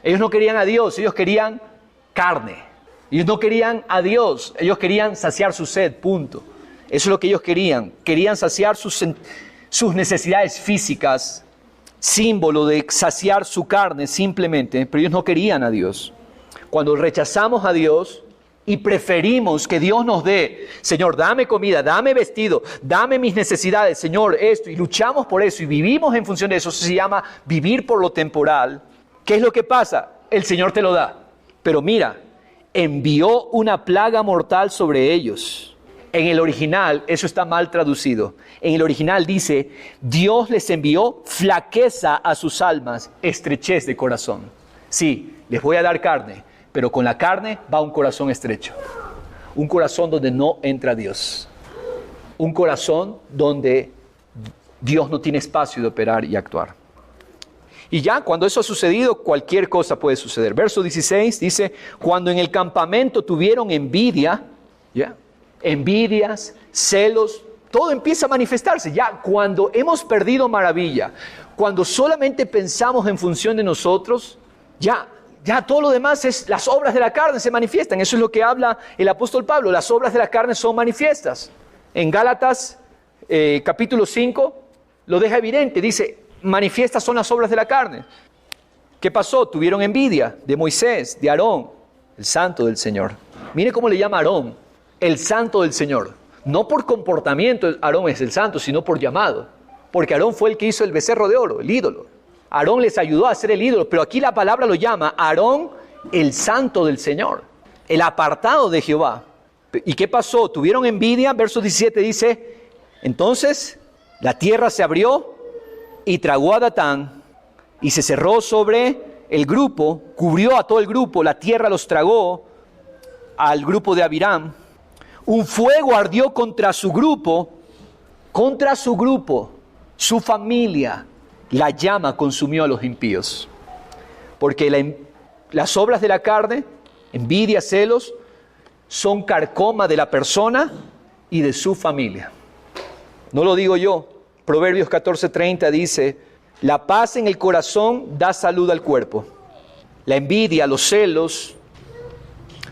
Ellos no querían a Dios, ellos querían carne. Ellos no querían a Dios, ellos querían saciar su sed, punto. Eso es lo que ellos querían. Querían saciar sus necesidades físicas, símbolo de saciar su carne simplemente, pero ellos no querían a Dios. Cuando rechazamos a Dios y preferimos que Dios nos dé, Señor, dame comida, dame vestido, dame mis necesidades, Señor, esto, y luchamos por eso y vivimos en función de eso, se llama vivir por lo temporal. ¿Qué es lo que pasa? El Señor te lo da. Pero mira, envió una plaga mortal sobre ellos. En el original, eso está mal traducido. En el original dice, Dios les envió flaqueza a sus almas, estrechez de corazón. Sí, les voy a dar carne, pero con la carne va un corazón estrecho. Un corazón donde no entra Dios. Un corazón donde Dios no tiene espacio de operar y actuar. Y ya cuando eso ha sucedido, cualquier cosa puede suceder. Verso 16 dice, cuando en el campamento tuvieron envidia, envidias, celos, todo empieza a manifestarse. Ya cuando hemos perdido maravilla, cuando solamente pensamos en función de nosotros, ya todo lo demás es, las obras de la carne se manifiestan. Eso es lo que habla el apóstol Pablo. Las obras de la carne son manifiestas. En Gálatas capítulo 5 lo deja evidente. Dice, manifiestas son las obras de la carne. ¿Qué pasó? Tuvieron envidia de Moisés, de Aarón, el santo del Señor. Mire cómo le llama Aarón, el santo del Señor. No por comportamiento Aarón es el santo, sino por llamado. Porque Aarón fue el que hizo el becerro de oro, el ídolo. Aarón les ayudó a hacer el ídolo, pero aquí la palabra lo llama Aarón, el santo del Señor, el apartado de Jehová. ¿Y qué pasó? Tuvieron envidia. Verso 17 dice, entonces la tierra se abrió y tragó a Datán y se cerró sobre el grupo, cubrió a todo el grupo, la tierra los tragó al grupo de Abiram. Un fuego ardió contra su grupo, su familia. La llama consumió a los impíos. Porque las obras de la carne, envidia, celos, son carcoma de la persona y de su familia. No lo digo yo. Proverbios 14:30 dice, la paz en el corazón da salud al cuerpo. La envidia, los celos,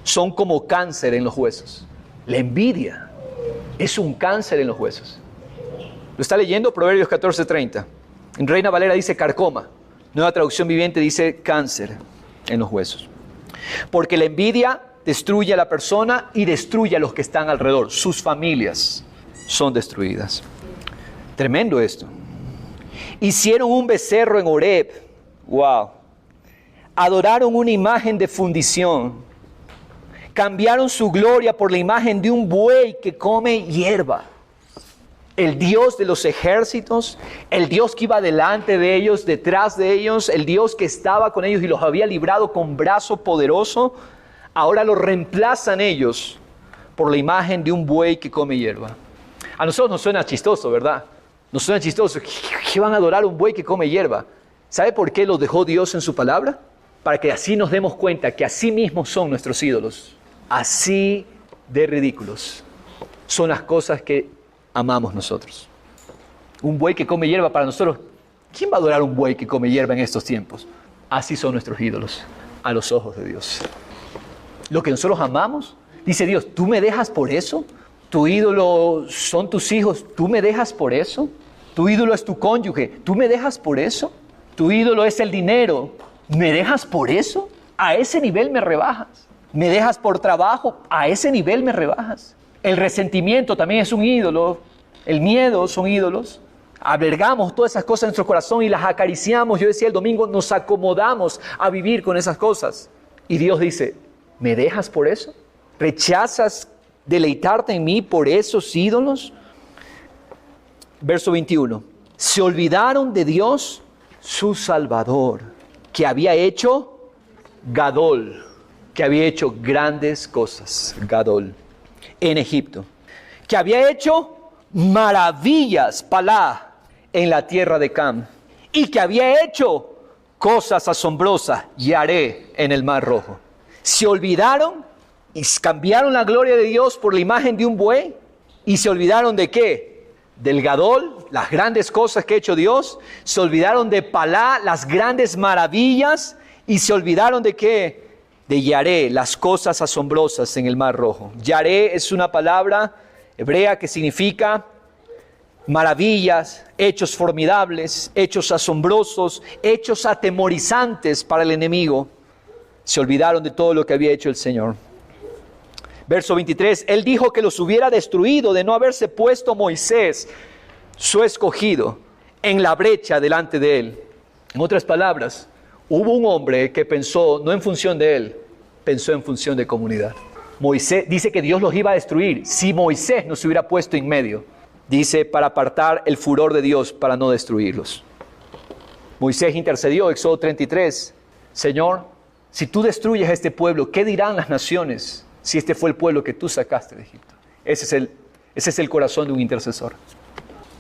son como cáncer en los huesos. La envidia es un cáncer en los huesos. ¿Lo está leyendo? Proverbios 14:30. En Reina Valera dice carcoma. Nueva Traducción Viviente dice cáncer en los huesos. Porque la envidia destruye a la persona y destruye a los que están alrededor. Sus familias son destruidas. Tremendo esto. Hicieron un becerro en Horeb. Wow. Adoraron una imagen de fundición. Cambiaron su gloria por la imagen de un buey que come hierba. El Dios de los ejércitos, el Dios que iba delante de ellos, detrás de ellos, el Dios que estaba con ellos y los había librado con brazo poderoso, ahora lo reemplazan ellos por la imagen de un buey que come hierba. A nosotros nos suena chistoso, ¿verdad? Nos suena chistoso. ¿Qué van a adorar un buey que come hierba? ¿Sabe por qué lo dejó Dios en su palabra? Para que así nos demos cuenta que así mismos son nuestros ídolos. Así de ridículos son las cosas que amamos nosotros. Un buey que come hierba para nosotros. ¿Quién va a adorar un buey que come hierba en estos tiempos? Así son nuestros ídolos a los ojos de Dios. Lo que nosotros amamos, dice Dios, ¿tú me dejas por eso? ¿Tu ídolo son tus hijos? ¿Tú me dejas por eso? ¿Tu ídolo es tu cónyuge? ¿Tú me dejas por eso? ¿Tu ídolo es el dinero? ¿Me dejas por eso? A ese nivel me rebajas. ¿Me dejas por trabajo? A ese nivel me rebajas. El resentimiento también es un ídolo. El miedo son ídolos. Albergamos todas esas cosas en nuestro corazón y las acariciamos. Yo decía el domingo, nos acomodamos a vivir con esas cosas. Y Dios dice, ¿me dejas por eso? ¿Rechazas deleitarte en mí por esos ídolos? Verso 21. Se olvidaron de Dios, su Salvador, que había hecho Gadol, que había hecho grandes cosas, Gadol, en Egipto, que había hecho maravillas, Palá, en la tierra de Cam, y que había hecho cosas asombrosas, Yaré, en el Mar Rojo. Se olvidaron y cambiaron la gloria de Dios por la imagen de un buey, y se olvidaron ¿de qué? Del Gadol, las grandes cosas que ha hecho Dios. Se olvidaron de Palá, las grandes maravillas, y se olvidaron ¿de qué? De Yaré, las cosas asombrosas en el Mar Rojo. Yaré es una palabra hebrea que significa maravillas, hechos formidables, hechos asombrosos, hechos atemorizantes para el enemigo. Se olvidaron de todo lo que había hecho el Señor. Verso 23, Él dijo que los hubiera destruido de no haberse puesto Moisés, su escogido, en la brecha delante de Él. En otras palabras, hubo un hombre que pensó no en función de él, pensó en función de comunidad. Moisés dice que Dios los iba a destruir si Moisés no se hubiera puesto en medio. Dice, para apartar el furor de Dios, para no destruirlos. Moisés intercedió, Éxodo 33. Señor, si tú destruyes a este pueblo, ¿qué dirán las naciones si este fue el pueblo que tú sacaste de Egipto? Ese es el corazón de un intercesor.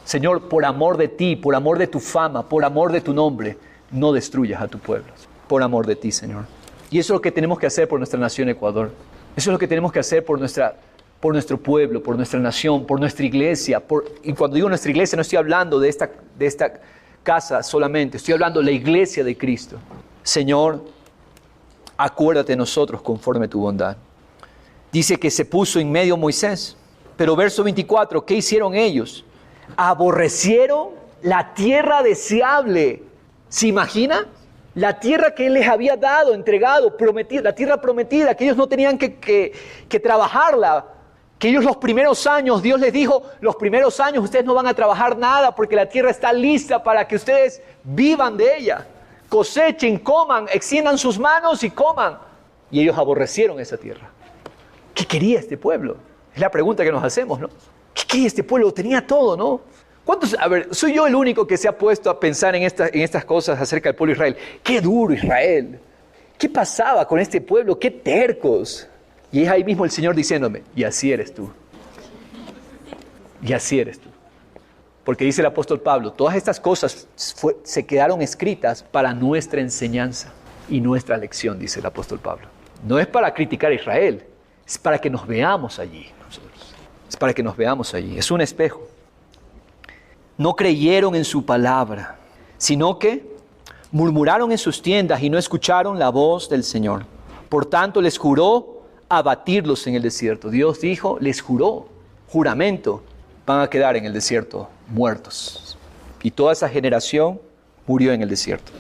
Señor, por amor de ti, por amor de tu fama, por amor de tu nombre, no destruyas a tu pueblo. Por amor de ti, Señor. Y eso es lo que tenemos que hacer por nuestra nación Ecuador. Eso es lo que tenemos que hacer por nuestro pueblo, por nuestra nación, por nuestra iglesia. Y cuando digo nuestra iglesia, no estoy hablando de esta casa solamente. Estoy hablando de la iglesia de Cristo. Señor, acuérdate de nosotros conforme tu bondad. Dice que se puso en medio Moisés. Pero verso 24, ¿qué hicieron ellos? Aborrecieron la tierra deseable. ¿Se imagina? La tierra que Él les había dado, entregado, prometida, la tierra prometida, que ellos no tenían que trabajarla. Que ellos los primeros años, Dios les dijo, los primeros años ustedes no van a trabajar nada porque la tierra está lista para que ustedes vivan de ella. Cosechen, coman, extiendan sus manos y coman. Y ellos aborrecieron esa tierra. ¿Qué quería este pueblo? Es la pregunta que nos hacemos, ¿no? ¿Qué quería este pueblo? Tenía todo, ¿no? ¿Cuántos? A ver, soy yo el único que se ha puesto a pensar en estas cosas acerca del pueblo de Israel. ¡Qué duro Israel! ¿Qué pasaba con este pueblo? ¡Qué tercos! Y es ahí mismo el Señor diciéndome, y así eres tú. Y así eres tú. Porque dice el apóstol Pablo, todas estas cosas se quedaron escritas para nuestra enseñanza y nuestra lección, dice el apóstol Pablo. No es para criticar a Israel, es para que nos veamos allí nosotros. Es para que nos veamos allí. Es un espejo. No creyeron en su palabra, sino que murmuraron en sus tiendas y no escucharon la voz del Señor. Por tanto, les juró abatirlos en el desierto. Dios dijo, les juró, juramento, van a quedar en el desierto muertos. Y toda esa generación murió en el desierto.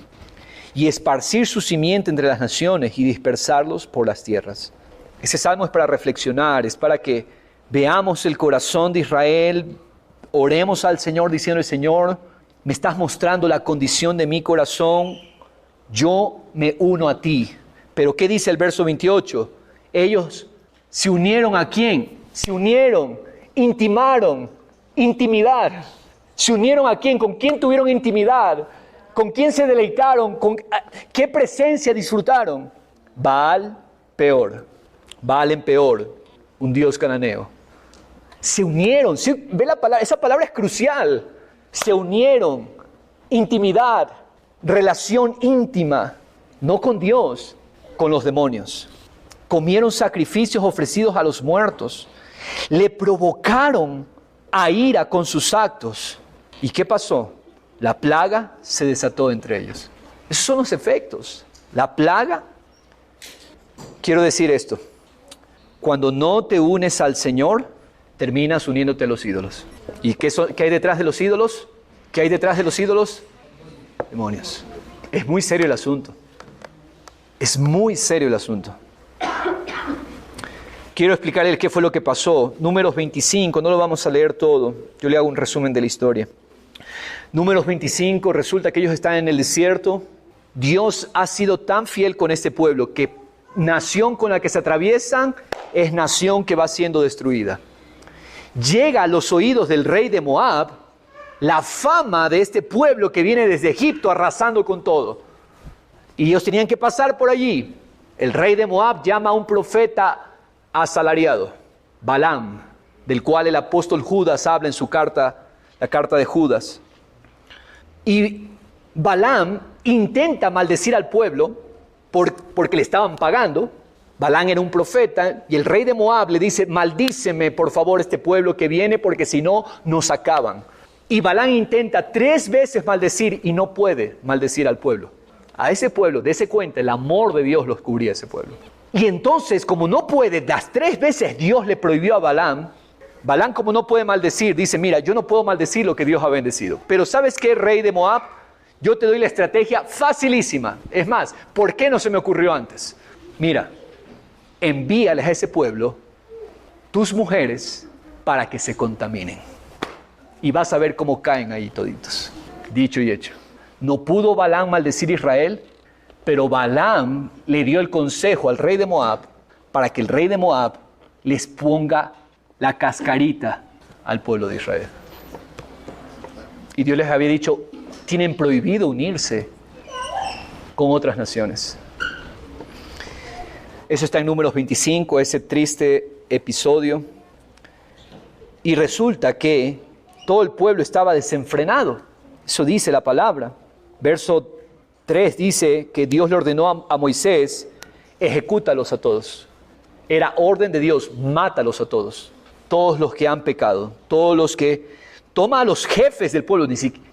Y esparcir su simiente entre las naciones y dispersarlos por las tierras. Ese salmo es para reflexionar, es para que veamos el corazón de Israel. Oremos al Señor diciendo, Señor, me estás mostrando la condición de mi corazón, yo me uno a ti. Pero ¿qué dice el verso 28? Ellos se unieron ¿a quién? Se unieron, intimaron, intimidad. ¿Se unieron a quién? ¿Con quién tuvieron intimidad? ¿Con quién se deleitaron? ¿Qué presencia disfrutaron? Baal, peor. Baal en peor, un dios cananeo. Se unieron, ¿sí? ¿Ve la palabra? Esa palabra es crucial. Se unieron, intimidad, relación íntima, no con Dios, con los demonios. Comieron sacrificios ofrecidos a los muertos. Le provocaron a ira con sus actos. ¿Y qué pasó? La plaga se desató entre ellos. Esos son los efectos. La plaga, quiero decir esto, cuando no te unes al Señor, terminas uniéndote a los ídolos. ¿Y qué hay detrás de los ídolos? ¿Qué hay detrás de los ídolos? Demonios. Es muy serio el asunto. Es muy serio el asunto. Quiero explicarles qué fue lo que pasó. Números 25, no lo vamos a leer todo. Yo le hago un resumen de la historia. Números 25, resulta que ellos están en el desierto. Dios ha sido tan fiel con este pueblo que nación con la que se atraviesan es nación que va siendo destruida. Llega a los oídos del rey de Moab la fama de este pueblo que viene desde Egipto arrasando con todo. Y ellos tenían que pasar por allí. El rey de Moab llama a un profeta asalariado, Balaam, del cual el apóstol Judas habla en su carta, la carta de Judas. Y Balaam intenta maldecir al pueblo porque le estaban pagando. Balaam era un profeta y el rey de Moab le dice, maldíceme por favor este pueblo que viene porque si no nos acaban. Y Balaam intenta 3 veces maldecir y no puede maldecir al pueblo. A ese pueblo, dése cuenta, el amor de Dios los cubría a ese pueblo. Y entonces, como no puede, las 3 veces Dios le prohibió a Balaam, Balaam como no puede maldecir, dice, mira, yo no puedo maldecir lo que Dios ha bendecido. Pero ¿sabes qué, rey de Moab? Yo te doy la estrategia facilísima. Es más, ¿por qué no se me ocurrió antes? Mira, envíales a ese pueblo tus mujeres para que se contaminen. Y vas a ver cómo caen ahí toditos. Dicho y hecho. ¿No pudo Balaam maldecir a Israel? Pero Balaam le dio el consejo al rey de Moab para que el rey de Moab les ponga la cascarita al pueblo de Israel. Y Dios les había dicho, tienen prohibido unirse con otras naciones. Eso está en Números 25, ese triste episodio. Y resulta que todo el pueblo estaba desenfrenado. Eso dice la palabra. Verso 3 dice que Dios le ordenó a Moisés, ejecútalos a todos. Era orden de Dios, mátalos a todos. Todos los que han pecado, todos los que... Toma a los jefes del pueblo,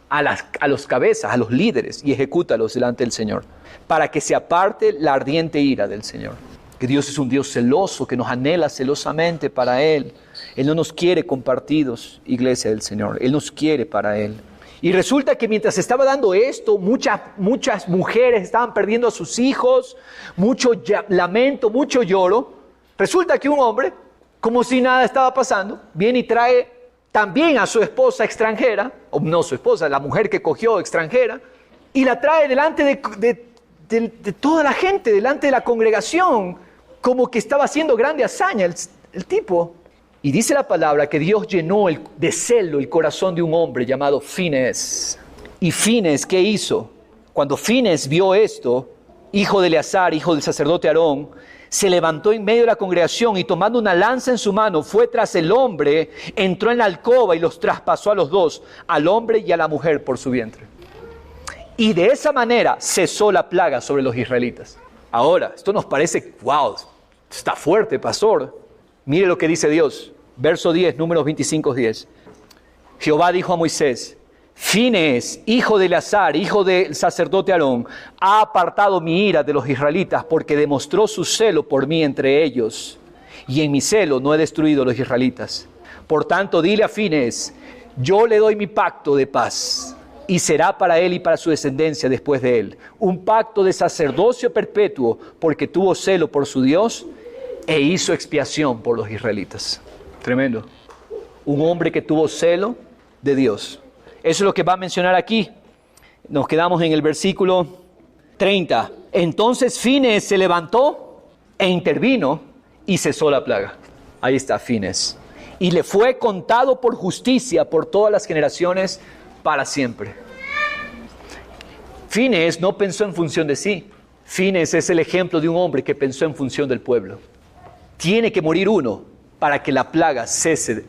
a los cabezas, a los líderes, y ejecútalos delante del Señor, para que se aparte la ardiente ira del Señor. Que Dios es un Dios celoso, que nos anhela celosamente para Él. Él no nos quiere compartidos, iglesia del Señor. Él nos quiere para Él. Y resulta que mientras estaba dando esto, muchas mujeres estaban perdiendo a sus hijos, mucho lamento, mucho lloro. Resulta que un hombre, como si nada estaba pasando, viene y trae también a su esposa extranjera, o no su esposa, la mujer que cogió extranjera, y la trae delante de toda la gente, delante de la congregación, como que estaba haciendo grande hazaña el tipo. Y dice la palabra que Dios llenó de celo el corazón de un hombre llamado Finehés. ¿Y Finehés qué hizo? Cuando Finehés vio esto, hijo de Eleazar, hijo del sacerdote Aarón, se levantó en medio de la congregación y tomando una lanza en su mano, fue tras el hombre, entró en la alcoba y los traspasó a los dos, al hombre y a la mujer por su vientre. Y de esa manera cesó la plaga sobre los israelitas. Ahora, esto nos parece, wow, está fuerte, pastor. Mire lo que dice Dios, verso 10, Números 25, 10. Jehová dijo a Moisés, Finehés, hijo de Eleazar, hijo del sacerdote Aarón, ha apartado mi ira de los israelitas porque demostró su celo por mí entre ellos, y en mi celo no he destruido a los israelitas. Por tanto, dile a Finehés, yo le doy mi pacto de paz, y será para él y para su descendencia después de él, un pacto de sacerdocio perpetuo, porque tuvo celo por su Dios e hizo expiación por los israelitas. Tremendo. Un hombre que tuvo celo de Dios. Eso es lo que va a mencionar aquí. Nos quedamos en el versículo 30. Entonces Finehés se levantó e intervino y cesó la plaga. Ahí está Finehés. Y le fue contado por justicia por todas las generaciones para siempre. Finehés no pensó en función de sí. Finehés es el ejemplo de un hombre que pensó en función del pueblo. Tiene que morir uno para que la plaga cese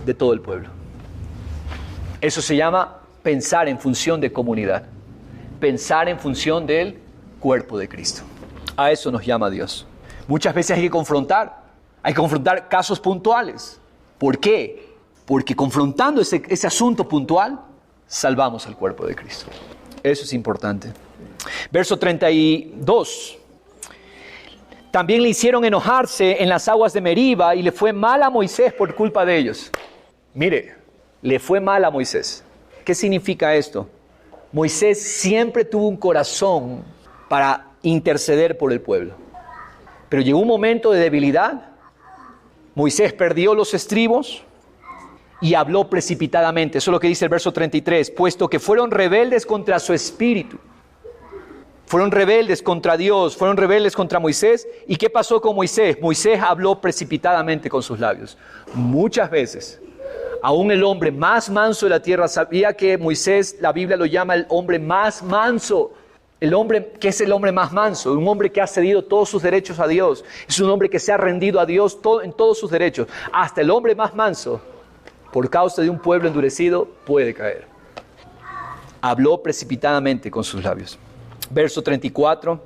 de todo el pueblo. Eso se llama pensar en función de comunidad. Pensar en función del cuerpo de Cristo. A eso nos llama Dios. Muchas veces hay que confrontar casos puntuales. ¿Por qué? Porque confrontando ese asunto puntual, salvamos al cuerpo de Cristo. Eso es importante. Verso 32. También le hicieron enojarse en las aguas de Meriba y le fue mal a Moisés por culpa de ellos. Mire, le fue mal a Moisés. ¿Qué significa esto? Moisés siempre tuvo un corazón para interceder por el pueblo. Pero llegó un momento de debilidad. Moisés perdió los estribos y habló precipitadamente. Eso es lo que dice el verso 33. Puesto que fueron rebeldes contra su espíritu. Fueron rebeldes contra Dios, fueron rebeldes contra Moisés. ¿Y qué pasó con Moisés? Moisés habló precipitadamente con sus labios. Muchas veces, aún el hombre más manso de la tierra sabía que Moisés, la Biblia lo llama el hombre más manso. El hombre que es el hombre más manso, un hombre que ha cedido todos sus derechos a Dios. Es un hombre que se ha rendido a Dios en todos sus derechos. Hasta el hombre más manso, por causa de un pueblo endurecido, puede caer. Habló precipitadamente con sus labios. Verso 34,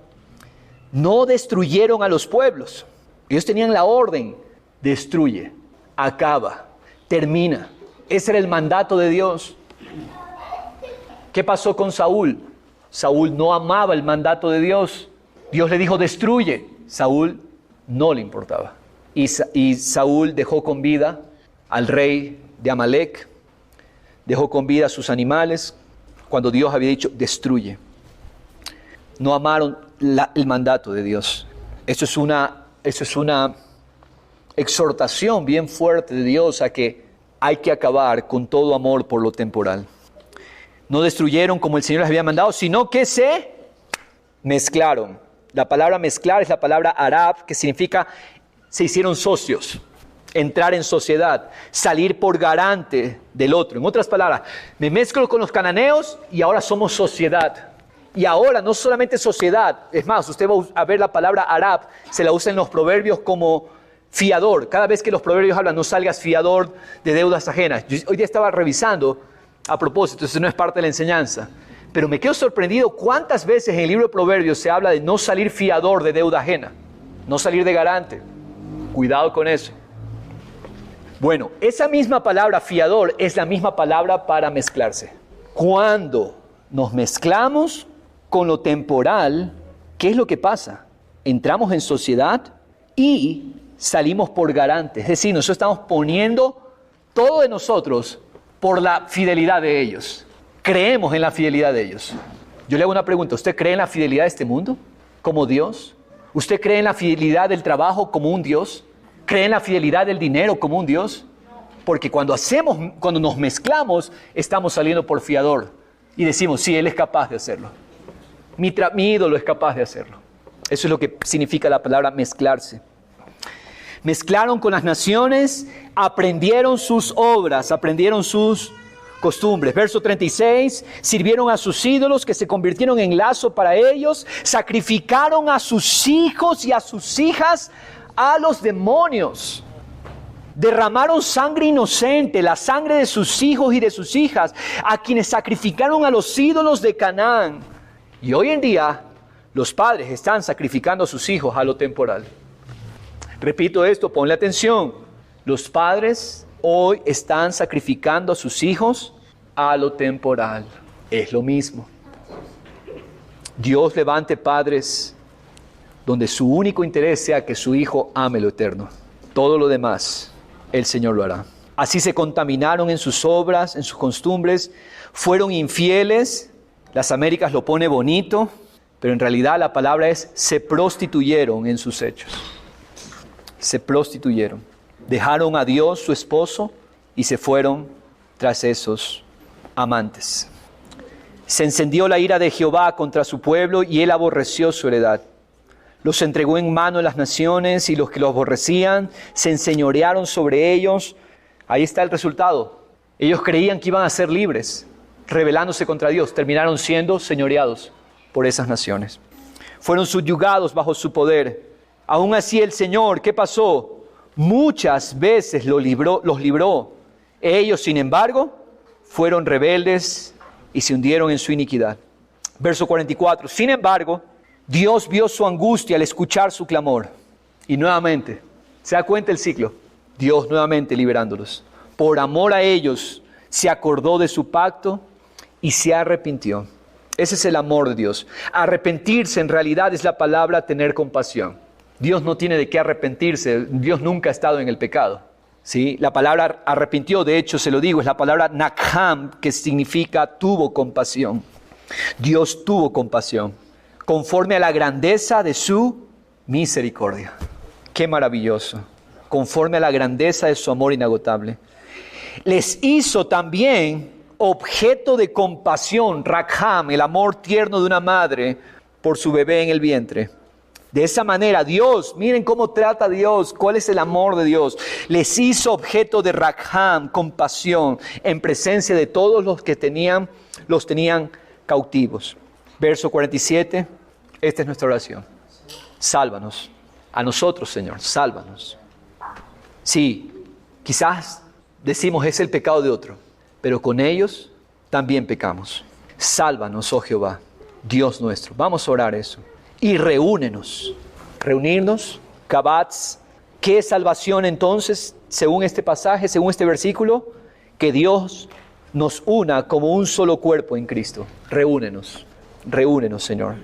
no destruyeron a los pueblos. Ellos tenían la orden, destruye, acaba, termina. Ese era el mandato de Dios. ¿Qué pasó con Saúl? Saúl no amaba el mandato de Dios. Dios le dijo, destruye. Saúl no le importaba. Y Saúl dejó con vida al rey de Amalek, dejó con vida a sus animales, cuando Dios había dicho, destruye. No amaron el mandato de Dios. Eso es una exhortación bien fuerte de Dios a que hay que acabar con todo amor por lo temporal. No destruyeron como el Señor les había mandado, sino que se Mezclaron. La palabra mezclar es la palabra arab, que significa se hicieron socios, entrar en sociedad, salir por garante del otro. En otras palabras, me mezclo con los cananeos y ahora somos sociedad. Y ahora no solamente sociedad, es más, usted va a ver la palabra arab, se la usa en los proverbios como fiador. Cada vez que los proverbios hablan, no salgas fiador de deudas ajenas. Yo hoy día estaba revisando, a propósito, eso no es parte de la enseñanza, pero me quedo sorprendido cuántas veces en el libro de Proverbios se habla de no salir fiador de deuda ajena, no salir de garante. Cuidado con eso. Bueno, esa misma palabra fiador es la misma palabra para mezclarse. Cuando nos mezclamos con lo temporal, ¿qué es lo que pasa? Entramos en sociedad y salimos por garante. Es decir, nosotros estamos poniendo todo de nosotros por la fidelidad de ellos. Creemos en la fidelidad de ellos. Yo le hago una pregunta. ¿Usted cree en la fidelidad de este mundo como Dios? ¿Usted cree en la fidelidad del trabajo como un Dios? ¿Cree en la fidelidad del dinero como un Dios? Porque cuando nos mezclamos, estamos saliendo por fiador. Y decimos, sí, Él es capaz de hacerlo. Mi ídolo es capaz de hacerlo. Eso es lo que significa la palabra mezclarse. Mezclaron con las naciones, aprendieron sus obras, aprendieron sus costumbres. Verso 36, sirvieron a sus ídolos que se convirtieron en lazo para ellos, sacrificaron a sus hijos y a sus hijas a los demonios. Derramaron sangre inocente, la sangre de sus hijos y de sus hijas, a quienes sacrificaron a los ídolos de Canaán. Y hoy en día, los padres están sacrificando a sus hijos a lo temporal. Repito esto, ponle atención. Los padres hoy están sacrificando a sus hijos a lo temporal. Es lo mismo. Dios levante padres donde su único interés sea que su hijo ame lo eterno. Todo lo demás, el Señor lo hará. Así se contaminaron en sus obras, en sus costumbres, fueron infieles. Las Américas lo pone bonito, pero en realidad la palabra es se prostituyeron en sus hechos. Se prostituyeron. Dejaron a Dios, su esposo, y se fueron tras esos amantes. Se encendió la ira de Jehová contra su pueblo y él aborreció su heredad. Los entregó en mano de las naciones y los que los aborrecían se enseñorearon sobre ellos. Ahí está el resultado. Ellos creían que iban a ser libres, rebelándose contra Dios. Terminaron siendo señoreados por esas naciones. Fueron subyugados bajo su poder. Aún así el Señor, ¿qué pasó? Muchas veces los libró. Ellos, sin embargo, fueron rebeldes y se hundieron en su iniquidad. Verso 44. Sin embargo, Dios vio su angustia al escuchar su clamor. Y nuevamente, ¿se da cuenta el ciclo? Dios nuevamente liberándolos. Por amor a ellos, se acordó de su pacto y se arrepintió. Ese es el amor de Dios. Arrepentirse en realidad es la palabra tener compasión. Dios no tiene de qué arrepentirse. Dios nunca ha estado en el pecado. ¿Sí? La palabra arrepintió, de hecho se lo digo, es la palabra nakham, que significa tuvo compasión. Dios tuvo compasión, conforme a la grandeza de su misericordia. ¡Qué maravilloso! Conforme a la grandeza de su amor inagotable. Les hizo también objeto de compasión, rakham, el amor tierno de una madre por su bebé en el vientre. De esa manera Dios, miren cómo trata a Dios, cuál es el amor de Dios. Les hizo objeto de rakham, compasión, en presencia de todos los que los tenían cautivos. Verso 47, esta es nuestra oración. Sálvanos, a nosotros, Señor, sálvanos. Sí, quizás decimos es el pecado de otro, pero con ellos también pecamos. Sálvanos, oh Jehová, Dios nuestro. Vamos a orar eso. Y reúnenos. Reunirnos, kabats. ¿Qué es salvación entonces, según este pasaje, según este versículo? Que Dios nos una como un solo cuerpo en Cristo. Reúnenos, Señor.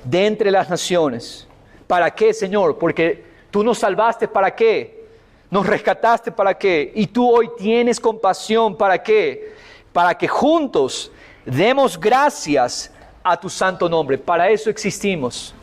De entre las naciones. ¿Para qué, Señor? Porque tú nos salvaste, ¿para qué? Nos rescataste, ¿para qué? Y tú hoy tienes compasión, ¿para qué? Para que juntos demos gracias a tu santo nombre. Para eso existimos.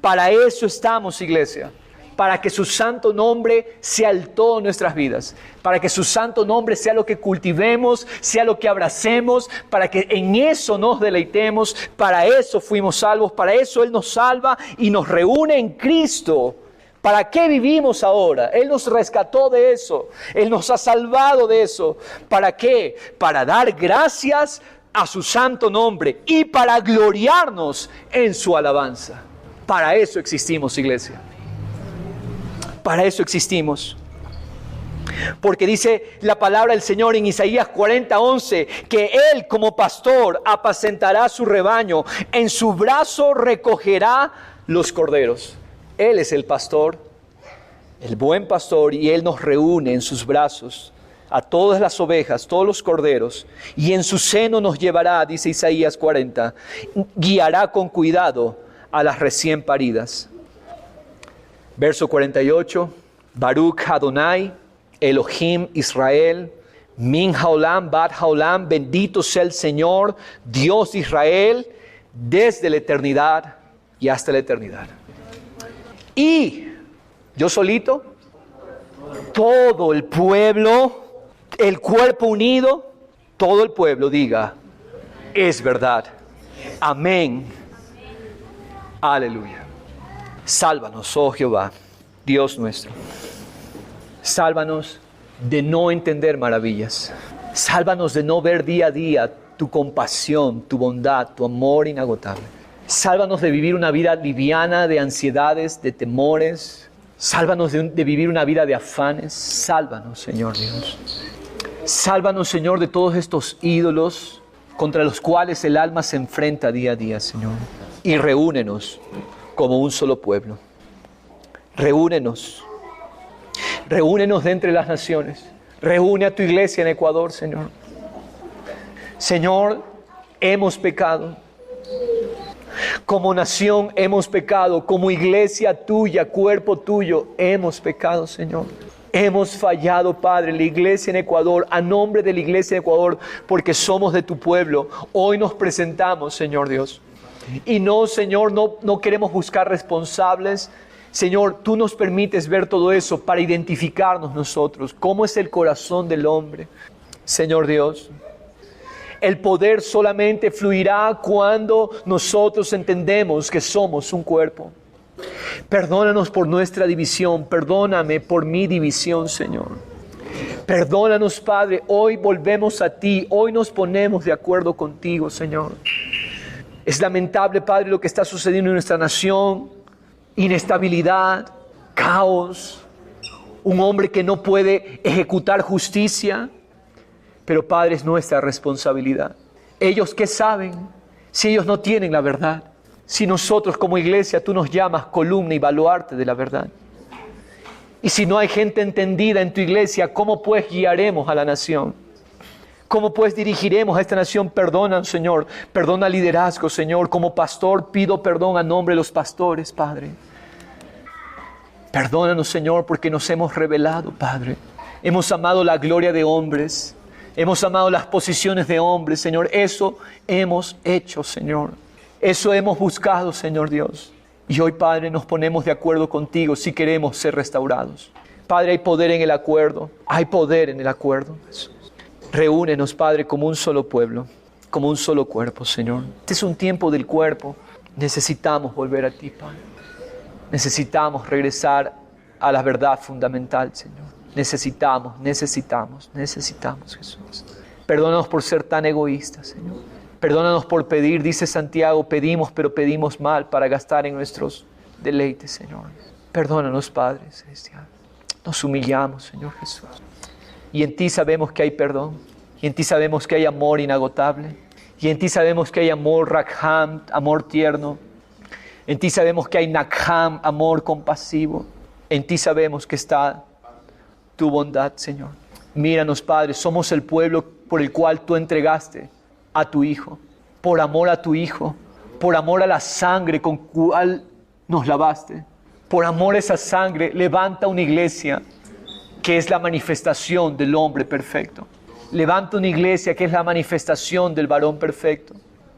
Para eso estamos, iglesia. para que su santo nombre sea el todo en nuestras vidas, para que su santo nombre sea lo que cultivemos, sea lo que abracemos, para que en eso nos deleitemos. Para eso fuimos salvos, para eso Él nos salva y nos reúne en Cristo. ¿Para qué vivimos ahora? Él nos rescató de eso, Él nos ha salvado de eso. ¿Para qué? Para dar gracias a su santo nombre y para gloriarnos en su alabanza. Para eso existimos, iglesia. Para eso existimos. Porque dice la palabra del Señor en Isaías 40:11, que Él como pastor apacentará su rebaño, en su brazo recogerá los corderos. Él es el pastor, el buen pastor, y Él nos reúne en sus brazos a todas las ovejas, todos los corderos, y en su seno nos llevará, dice Isaías 40, guiará con cuidado a las recién paridas. Verso 48, Baruch Adonai, Elohim Israel, Min Haolam, Bat Haolam, bendito sea el Señor, Dios de Israel, desde la eternidad y hasta la eternidad. Y yo solito, todo el pueblo, el cuerpo unido, todo el pueblo diga, es verdad. Amén. Aleluya. Sálvanos, oh Jehová, Dios nuestro. Sálvanos de no entender maravillas. Sálvanos de no ver día a día tu compasión, tu bondad, tu amor inagotable. Sálvanos de vivir una vida liviana de ansiedades, de temores. Sálvanos de vivir una vida de afanes. Sálvanos, Señor Dios. Sálvanos, Señor, de todos estos ídolos contra los cuales el alma se enfrenta día a día, Señor. Y reúnenos como un solo pueblo. Reúnenos. Reúnenos de entre las naciones. Reúne a tu iglesia en Ecuador, Señor. Señor, hemos pecado. Como nación hemos pecado, como iglesia tuya, cuerpo tuyo, hemos pecado, Señor. Hemos fallado, Padre, la iglesia en Ecuador, a nombre de la iglesia en Ecuador, porque somos de tu pueblo. Hoy nos presentamos, Señor Dios. Y no, Señor, no queremos buscar responsables. Señor, tú nos permites ver todo eso para identificarnos nosotros. ¿Cómo es el corazón del hombre? Señor Dios, el poder solamente fluirá cuando nosotros entendemos que somos un cuerpo. Perdónanos por nuestra división, perdóname por mi división, Señor. Perdónanos, Padre, hoy volvemos a ti, hoy nos ponemos de acuerdo contigo, Señor. Es lamentable, Padre, lo que está sucediendo en nuestra nación, inestabilidad, caos, un hombre que no puede ejecutar justicia. Pero, Padre, es nuestra responsabilidad. ¿Ellos qué saben si ellos no tienen la verdad? Si nosotros como iglesia tú nos llamas columna y baluarte de la verdad. Y si no hay gente entendida en tu iglesia, ¿cómo pues guiaremos a la nación? ¿Cómo pues dirigiremos a esta nación? Perdona, Señor. Perdona al liderazgo, Señor. Como pastor pido perdón a nombre de los pastores, Padre. Perdónanos, Señor, porque nos hemos rebelado, Padre. Hemos amado la gloria de hombres. Hemos amado las posiciones de hombres, Señor. Eso hemos hecho, Señor. Eso hemos buscado, Señor Dios. Y hoy, Padre, nos ponemos de acuerdo contigo si queremos ser restaurados. Padre, hay poder en el acuerdo. Hay poder en el acuerdo. Reúnenos, Padre, como un solo pueblo, como un solo cuerpo, Señor. Este es un tiempo del cuerpo. Necesitamos volver a ti, Padre. Necesitamos regresar a la verdad fundamental, Señor. Necesitamos, Jesús. Perdónanos por ser tan egoístas, Señor. Perdónanos por pedir, dice Santiago, pedimos, pero pedimos mal para gastar en nuestros deleites, Señor. Perdónanos, Padre Celestial. Nos humillamos, Señor Jesús. Y en ti sabemos que hay perdón. Y en ti sabemos que hay amor inagotable. Y en ti sabemos que hay amor rakham, amor tierno. En ti sabemos que hay nakham, amor compasivo. En ti sabemos que está tu bondad, Señor. Míranos, Padre, somos el pueblo por el cual tú entregaste a tu Hijo. Por amor a tu Hijo. Por amor a la sangre con cual nos lavaste. Por amor a esa sangre, levanta una iglesia que es la manifestación del hombre perfecto. Levanta una iglesia que es la manifestación del varón perfecto.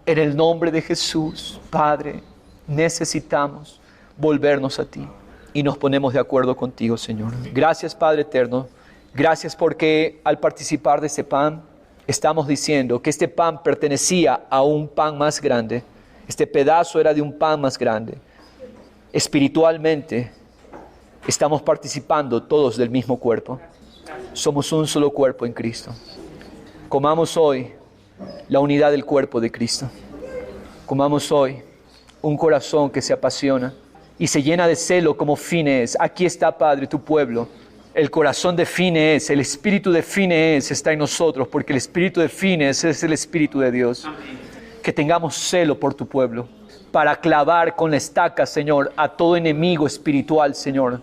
En el nombre de Jesús, Padre, necesitamos volvernos a ti. y nos ponemos de acuerdo contigo, Señor. Gracias, Padre eterno. Gracias porque al participar de este pan, estamos diciendo que este pan pertenecía a un pan más grande. Este pedazo era de un pan más grande. Espiritualmente, estamos participando todos del mismo cuerpo. Somos un solo cuerpo en Cristo. Comamos hoy la unidad del cuerpo de Cristo. Comamos hoy un corazón que se apasiona y se llena de celo como Finees. Aquí está, Padre, tu pueblo. El corazón de Finees, el espíritu de Finees está en nosotros, porque el espíritu de Finees es el espíritu de Dios. Que tengamos celo por tu pueblo, para clavar con la estaca, Señor, a todo enemigo espiritual, Señor.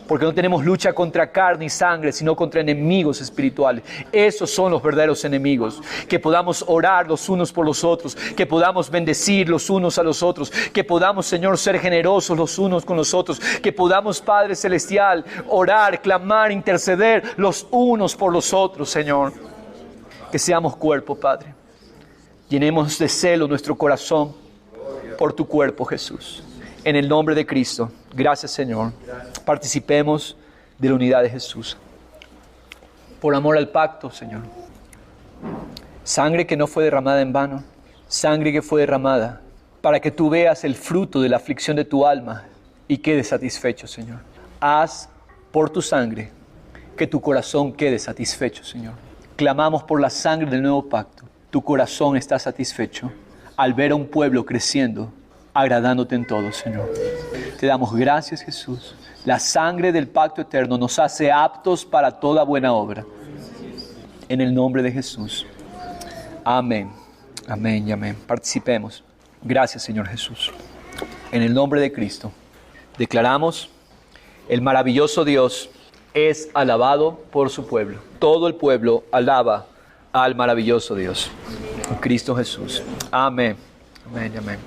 Porque no tenemos lucha contra carne y sangre, sino contra enemigos espirituales. Esos son los verdaderos enemigos. Que podamos orar los unos por los otros, que podamos bendecir los unos a los otros, que podamos, Señor, ser generosos los unos con los otros, que podamos, Padre Celestial, orar, clamar, interceder los unos por los otros, Señor. Que seamos cuerpo, Padre. Llenemos de celo nuestro corazón por tu cuerpo, Jesús. En el nombre de Cristo. Gracias, Señor. Participemos de la unidad de Jesús. Por amor al pacto, Señor. Sangre que no fue derramada en vano. Sangre que fue derramada para que tú veas el fruto de la aflicción de tu alma y quedes satisfecho, Señor. Haz por tu sangre que tu corazón quede satisfecho, Señor. Clamamos por la sangre del nuevo pacto. Tu corazón está satisfecho al ver a un pueblo creciendo, agradándote en todo, Señor. Te damos gracias, Jesús. La sangre del pacto eterno nos hace aptos para toda buena obra. En el nombre de Jesús. Amén. Amén y amén. Participemos. Gracias, Señor Jesús. En el nombre de Cristo. Declaramos: el maravilloso Dios es alabado por su pueblo. Todo el pueblo alaba al maravilloso Dios. En Cristo Jesús. Amén. Amén y amén.